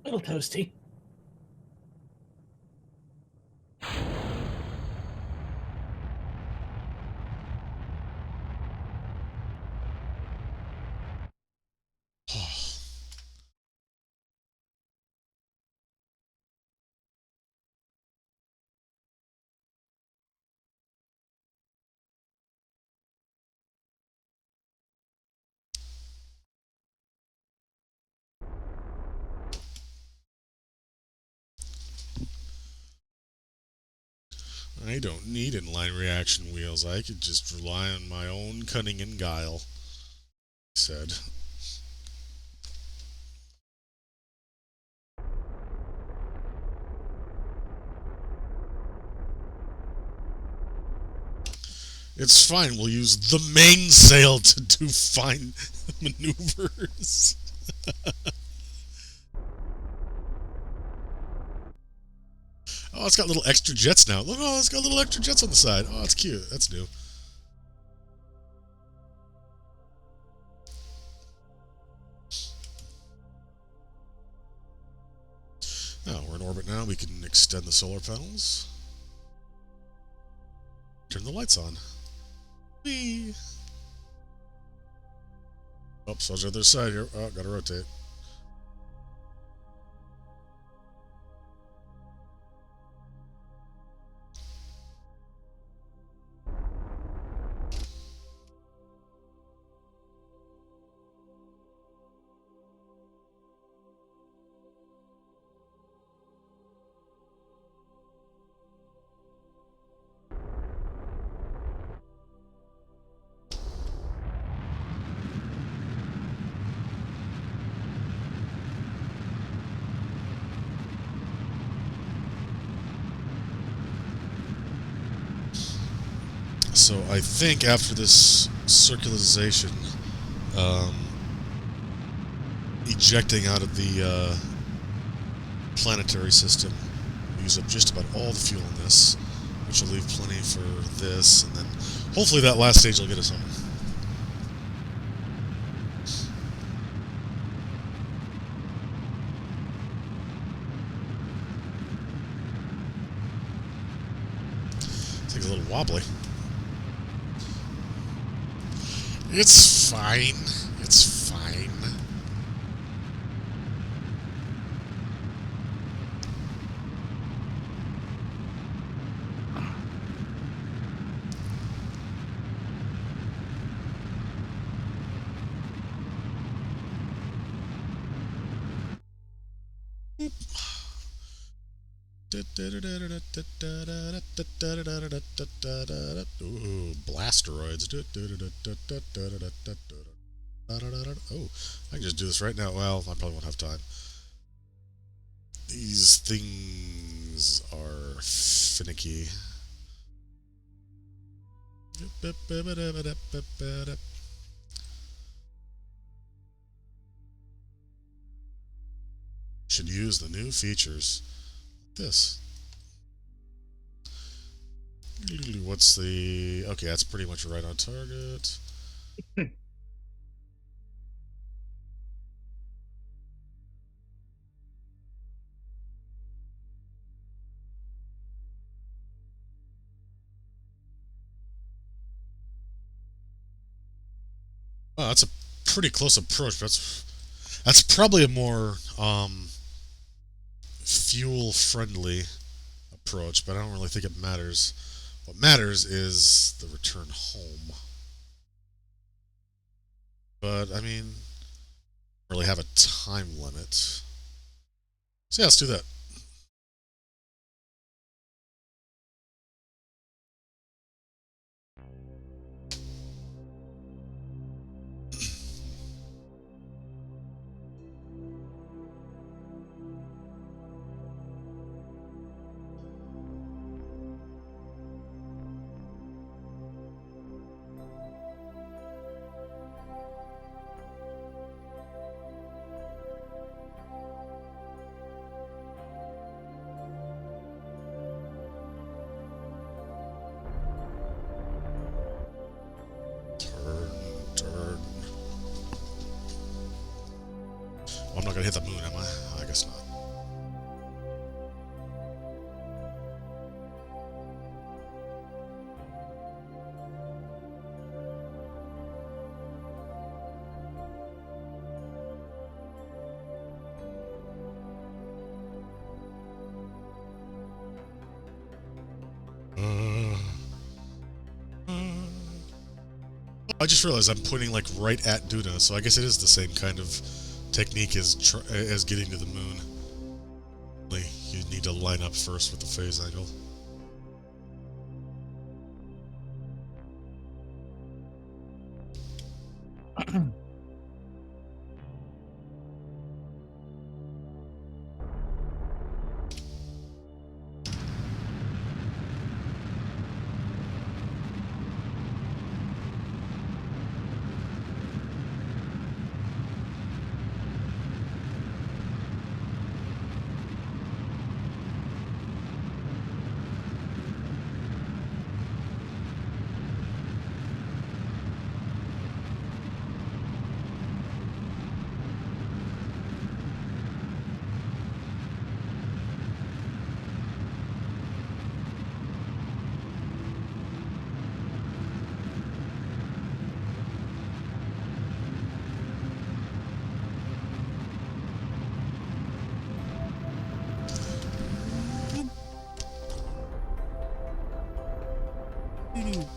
A little toasty. I don't need inline reaction wheels. I could just rely on my own cunning and guile, he said. It's fine. We'll use the mainsail to do fine maneuvers. Oh, it's got little extra jets now. Look, oh, it's got little extra jets on the side. Oh, it's cute. That's new. Oh, we're in orbit now. We can extend the solar panels. Turn the lights on. Whee! Oh, so the other side here. Oh, gotta rotate. So I think after this circularization, ejecting out of the planetary system, we use up just about all the fuel in this, which will leave plenty for this, and then hopefully that last stage will get us home. Thing's a little wobbly. It's fine. It's fine. Ooh, blasteroids. Oh, I can just do this right now. Well, I probably won't have time. These things are finicky. Should use the new features. This. What's the... Okay, that's pretty much right on target. Oh, that's a pretty close approach. That's probably a more fuel-friendly approach, but I don't really think it matters. What matters is the return home. But, I mean, really have a time limit. So yeah, let's do that. not gonna hit the moon, am I? I guess not. I just realized I'm pointing like right at Duna, so I guess it is the same kind of technique as getting to the moon. Only you need to line up first with the phase angle.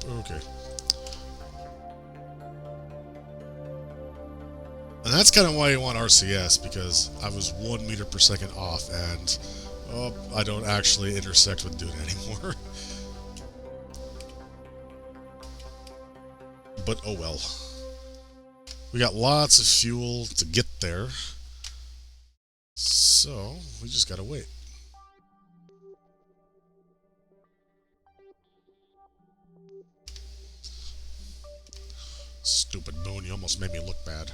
Okay. And that's kind of why you want RCS, because I was 1 meter per second off, and I don't actually intersect with Dune anymore. But oh well. We got lots of fuel to get there, so we just gotta wait. Stupid moon, you almost made me look bad.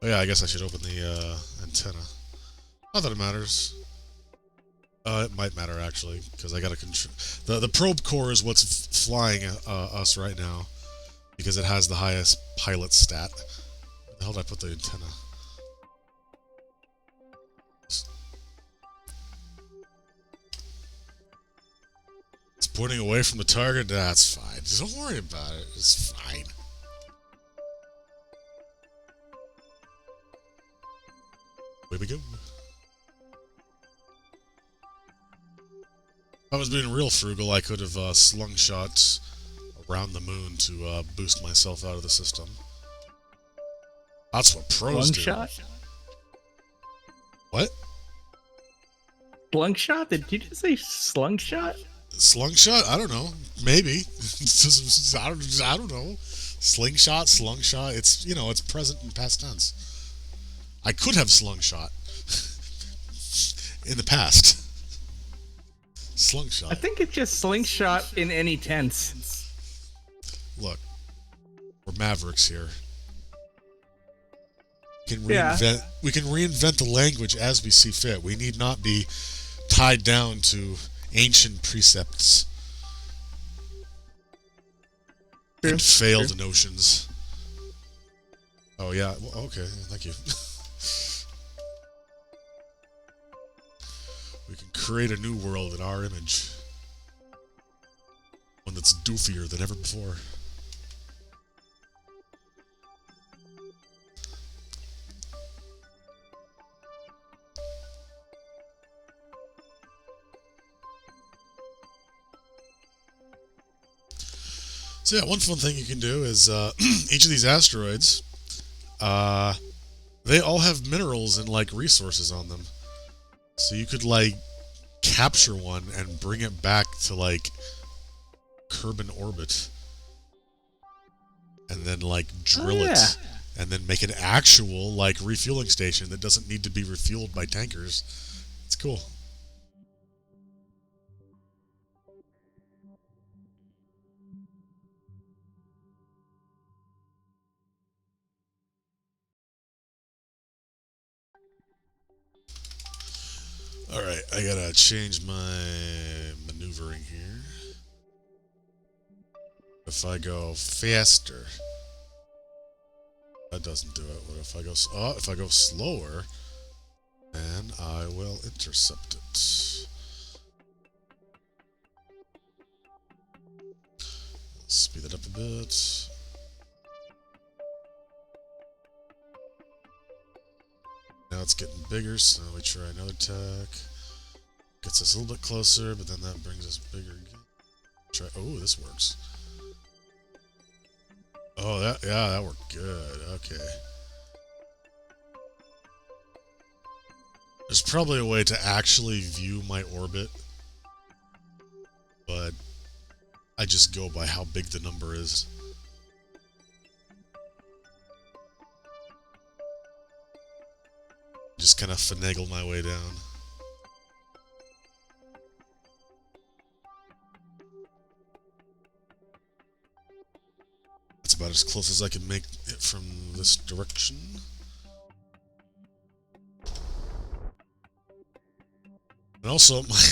Oh yeah, I guess I should open the antenna. Not that it matters. It might matter actually, because I gotta control. The probe core is what's flying us right now, because it has the highest pilot stat. Where the hell did I put the antenna? It's pointing away from the target. That's fine. Just don't worry about it. It's fine. Way we go. If I was being real frugal, I could have slung shots around the moon to boost myself out of the system. That's what pros do. Slungshot? What? Slungshot? Did you just say slungshot? Slungshot? I don't know. Maybe. I don't know. Slingshot, slungshot. It's, you know, it's present and past tense. I could have slungshot in the past. Slungshot. I think it's just slingshot in any tense. Look, we're mavericks here. We can reinvent the language as we see fit. We need not be tied down to ancient precepts and failed notions. Oh yeah, well, okay, thank you. We can create a new world in our image. One that's doofier than ever before. So yeah, one fun thing you can do is each of these asteroids, they all have minerals and like resources on them. So you could like capture one and bring it back to like Kerbal orbit, and then like drill it, and then make an actual like refueling station that doesn't need to be refueled by tankers. It's cool. Alright, I gotta change my maneuvering here. If I go faster, That doesn't do it. What if I go? Oh, if I go slower, then I will intercept it. Speed it up a bit. Now it's getting bigger, so we try another tack. Gets us a little bit closer, but then that brings us bigger again. Try. Oh, this works. Oh, that worked good. Okay. There's probably a way to actually view my orbit, but I just go by how big the number is. Just kind of finagle my way down. That's about as close as I can make it from this direction. And also, my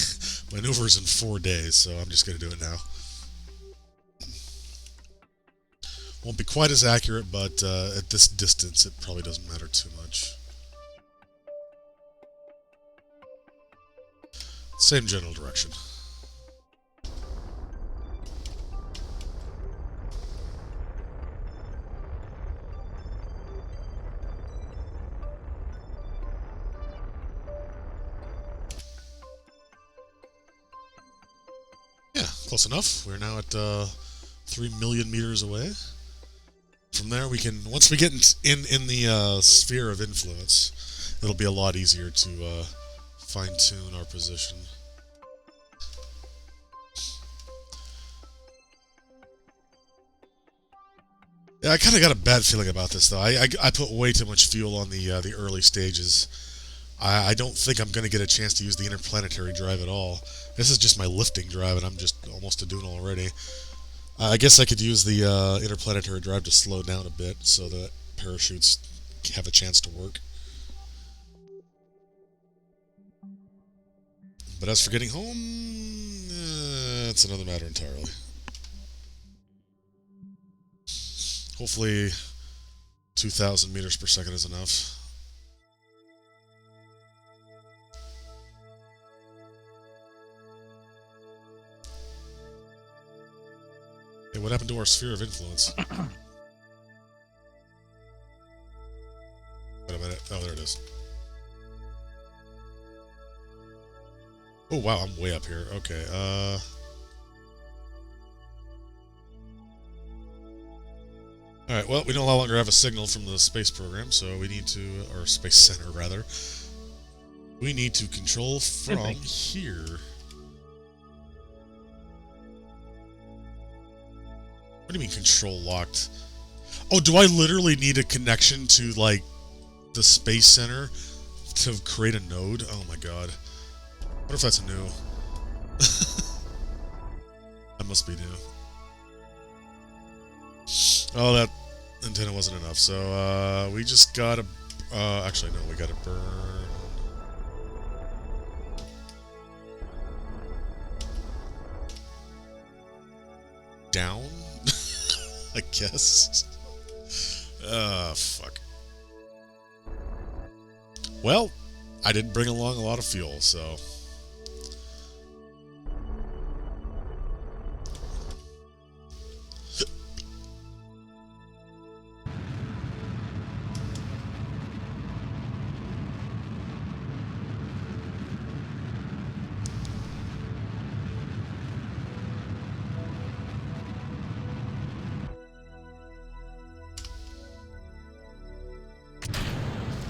maneuver's in 4 days, so I'm just going to do it now. Won't be quite as accurate, but at this distance, it probably doesn't matter too much. Same general direction. Yeah, close enough. We're now at 3 million meters away. From there, we can, once we get in the sphere of influence, it'll be a lot easier to fine-tune our position. Yeah, I kind of got a bad feeling about this, though. I put way too much fuel on the early stages. I don't think I'm going to get a chance to use the interplanetary drive at all. This is just my lifting drive, and I'm just almost a dune already. I guess I could use the interplanetary drive to slow down a bit so that parachutes have a chance to work. But as for getting home, it's another matter entirely. Hopefully 2,000 meters per second is enough. Hey, what happened to our sphere of influence? Wait a minute. Oh, there it is. Oh, wow, I'm way up here. Okay, Alright, well, we no longer have a signal from the space program, so we need to, or space center, rather. We need to control from here. What do you mean control locked? Oh, do I literally need a connection to, like, the space center to create a node? Oh my god. What if that's new? That must be new. Oh, that antenna wasn't enough, so we just gotta... actually, no, we gotta burn... down? I guess. Fuck. Well, I didn't bring along a lot of fuel, so...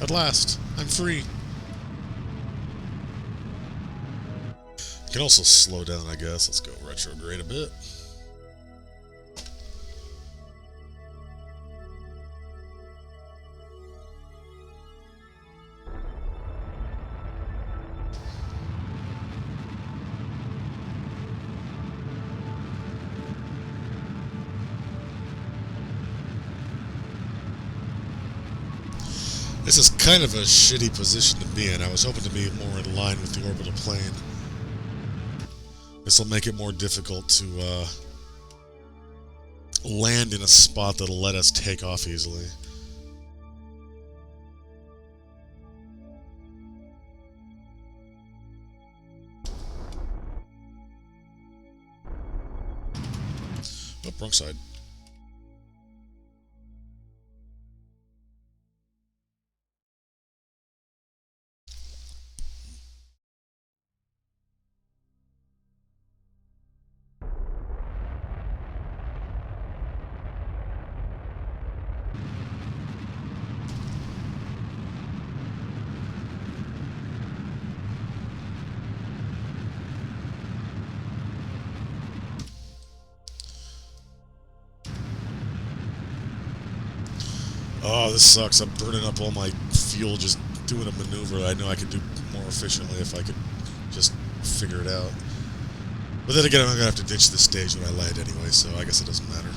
At last, I'm free. I can also slow down, I guess. Let's go retrograde a bit. This is kind of a shitty position to be in. I was hoping to be more in line with the orbital plane. This will make it more difficult to land in a spot that'll let us take off easily. Oh, wrong side. Oh, this sucks. I'm burning up all my fuel just doing a maneuver I know I could do more efficiently if I could just figure it out. But then again, I'm going to have to ditch this stage when I land anyway, so I guess it doesn't matter.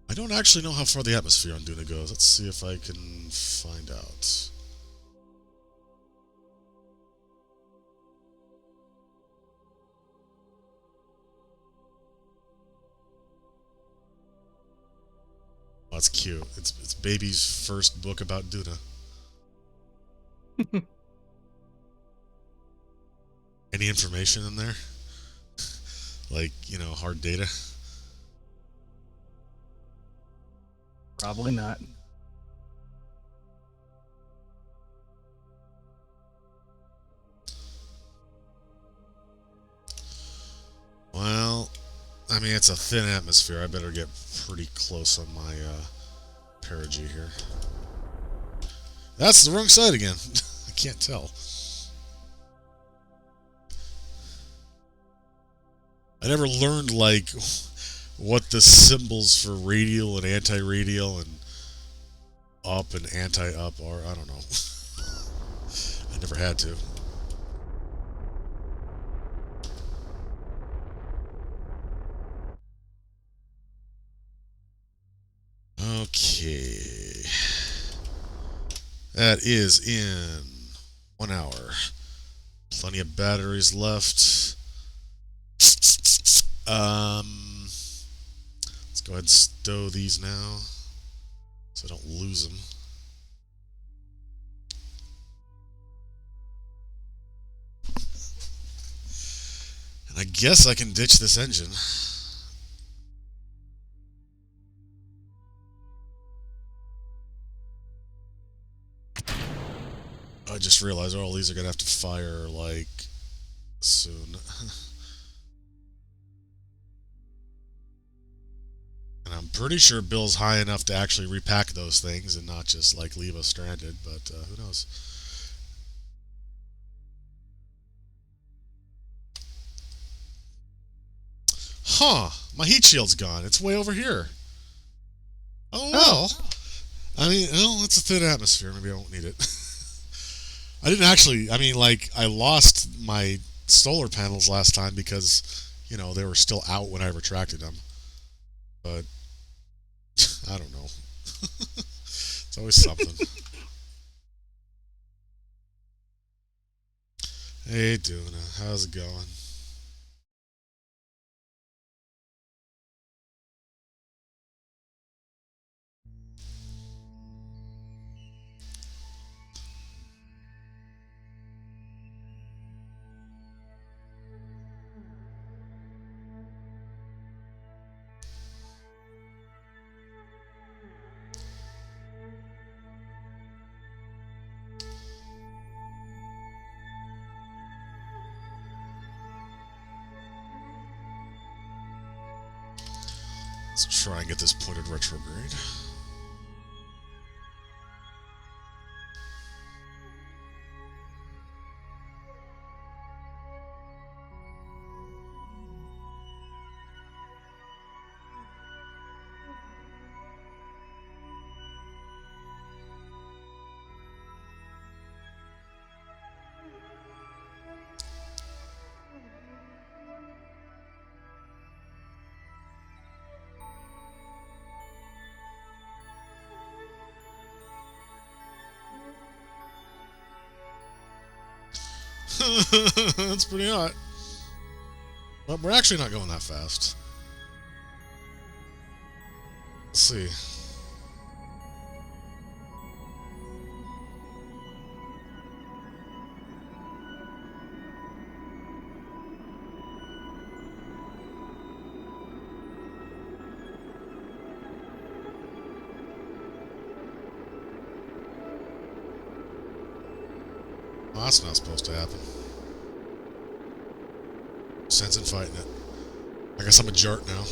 I don't actually know how far the atmosphere on Duna goes. Let's see if I can find out. Oh, that's cute. It's Baby's first book about Duna. Any information in there? Like, hard data? Probably not. Well, I mean, it's a thin atmosphere. I better get pretty close on my perigee here. That's the wrong side again. I can't tell. I never learned, like, what the symbols for radial and anti-radial and up and anti-up are. I don't know. I never had to. Okay. That is in 1 hour. Plenty of batteries left. Let's go ahead and stow these now so I don't lose them. And I guess I can ditch this engine. I just realized all these are going to have to fire, like, soon. And I'm pretty sure Bill's high enough to actually repack those things and not just, like, leave us stranded, but who knows. Huh, my heat shield's gone. It's way over here. Oh, well. I mean, well, it's a thin atmosphere. Maybe I won't need it. I didn't actually, I mean, like, I lost my solar panels last time because, they were still out when I retracted them. But, I don't know. It's always something. Hey, Duna, how's it going? Let's try and get this pointed retrograde. That's pretty hot. But we're actually not going that fast. Let's see. Well, that's not supposed to happen. Sense in fighting it. I guess I'm a jart now.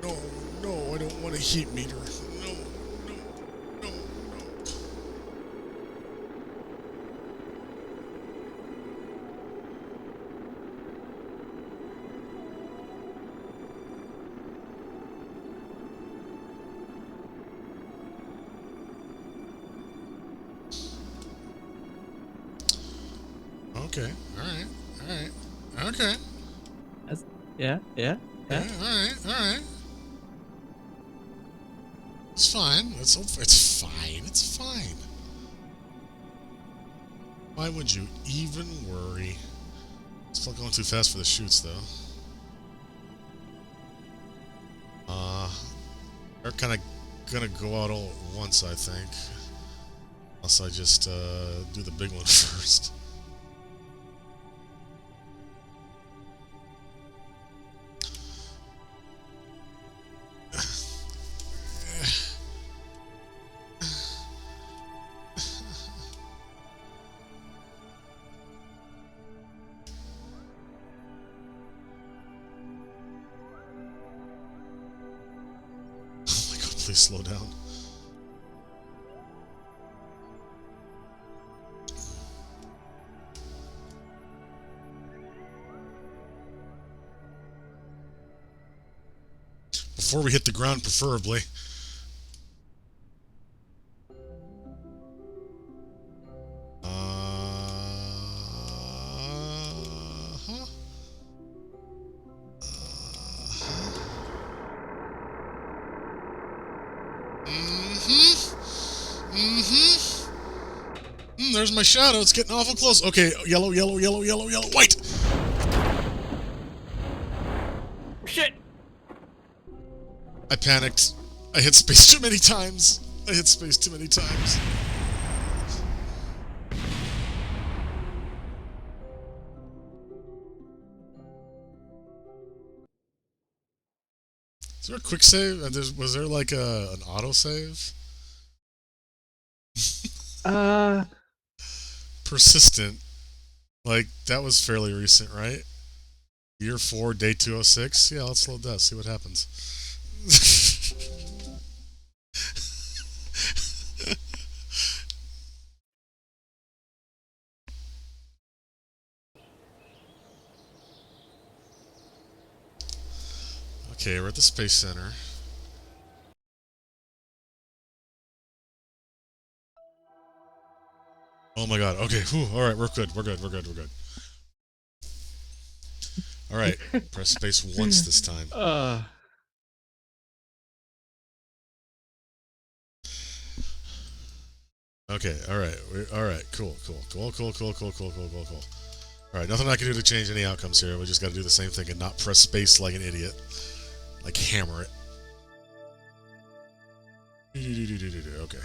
No, no, I don't want a heat meter. No, no, no, no. Okay, alright, alright. Okay. That's, yeah, yeah, Yeah, yeah. alright. It's fine. It's fine. It's fine. Why would you even worry? Still going too fast for the shoots, though. They're kind of gonna go out all at once, I think. Unless I just do the big one first. Oh my god, please slow down. Before we hit the ground, preferably. Huh? There's my shadow. It's getting awful close. Okay, yellow, white. Shit! I panicked. I hit space too many times. Is there a quick save? Was there like an auto save? Uh, Persistent. Like, that was fairly recent, right? Year 4, day 206? Yeah, let's load that, see what happens. Okay, we're at the Space Center. Oh my god, okay, whew, alright, we're good. Alright, press space once this time. Okay, alright, cool. Alright, nothing I can do to change any outcomes here. We just gotta do the same thing and not press space like an idiot. Like, hammer it. Okay.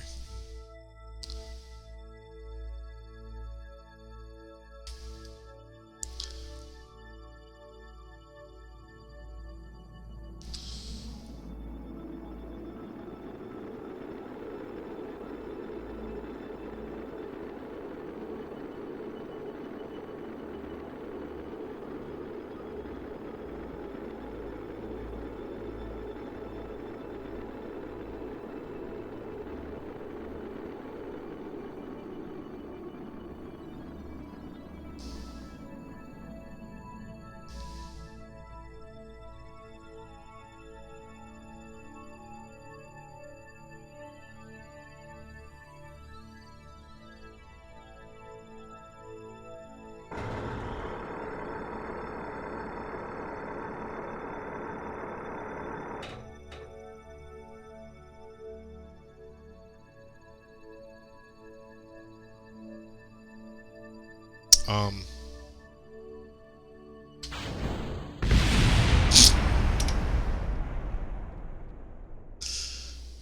Um...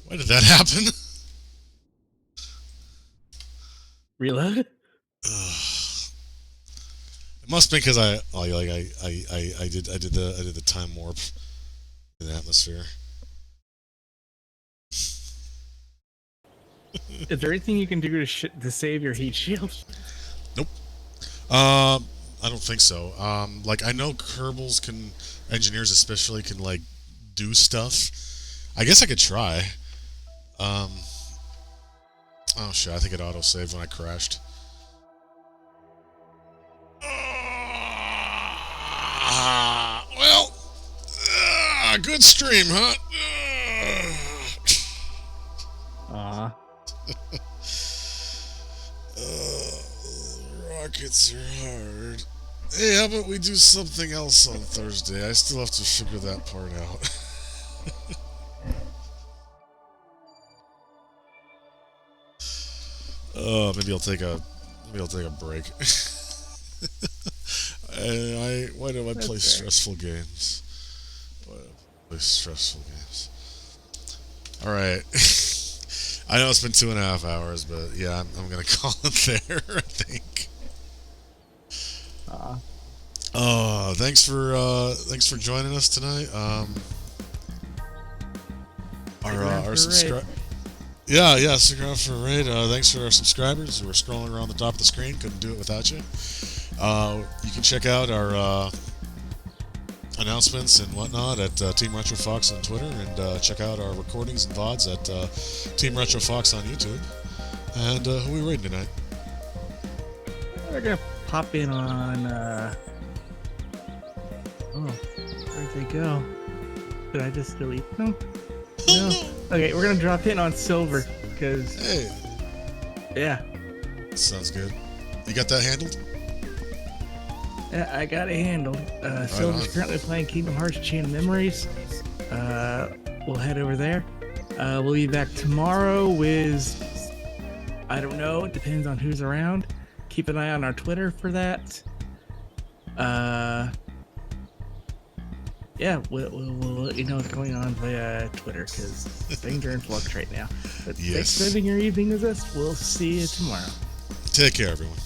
Why did that happen? reload? Ugh. It must be because I did the time warp in the atmosphere. Is there anything you can do to save your heat shield? Nope. I don't think so. Like I know Kerbals can, engineers especially can like do stuff. I guess I could try. Oh shit! I think it auto saved when I crashed. Well, good stream, huh? Aw. Rockets are hard. Hey, how about we do something else on Thursday? I still have to figure that part out. Maybe I'll take a break. Why do I play stressful games? Why do I play stressful games? All right. I know it's been 2.5 hours, but yeah, I'm gonna call it there. I think. Thanks for joining us tonight. Our subscribe. Yeah, stick around for a raid. Thanks for our subscribers who are scrolling around the top of the screen. Couldn't do it without you. You can check out our announcements and whatnot at Team Retro Fox on Twitter, and check out our recordings and VODs at Team Retro Fox on YouTube. And who are we raiding tonight? We're gonna pop in on. Oh, where'd they go? Did I just delete them? No. Okay, we're gonna drop in on Silver because. Hey. Yeah. Sounds good. You got that handled? Yeah, I got it handled. Silver's currently playing Kingdom Hearts Chain of Memories. We'll head over there. We'll be back tomorrow with, I don't know, it depends on who's around. Keep an eye on our Twitter for that. Yeah, we'll let you know what's going on via Twitter because things are in flux right now. But yes. Thanks for spending your evening with us. We'll see you tomorrow. Take care, everyone.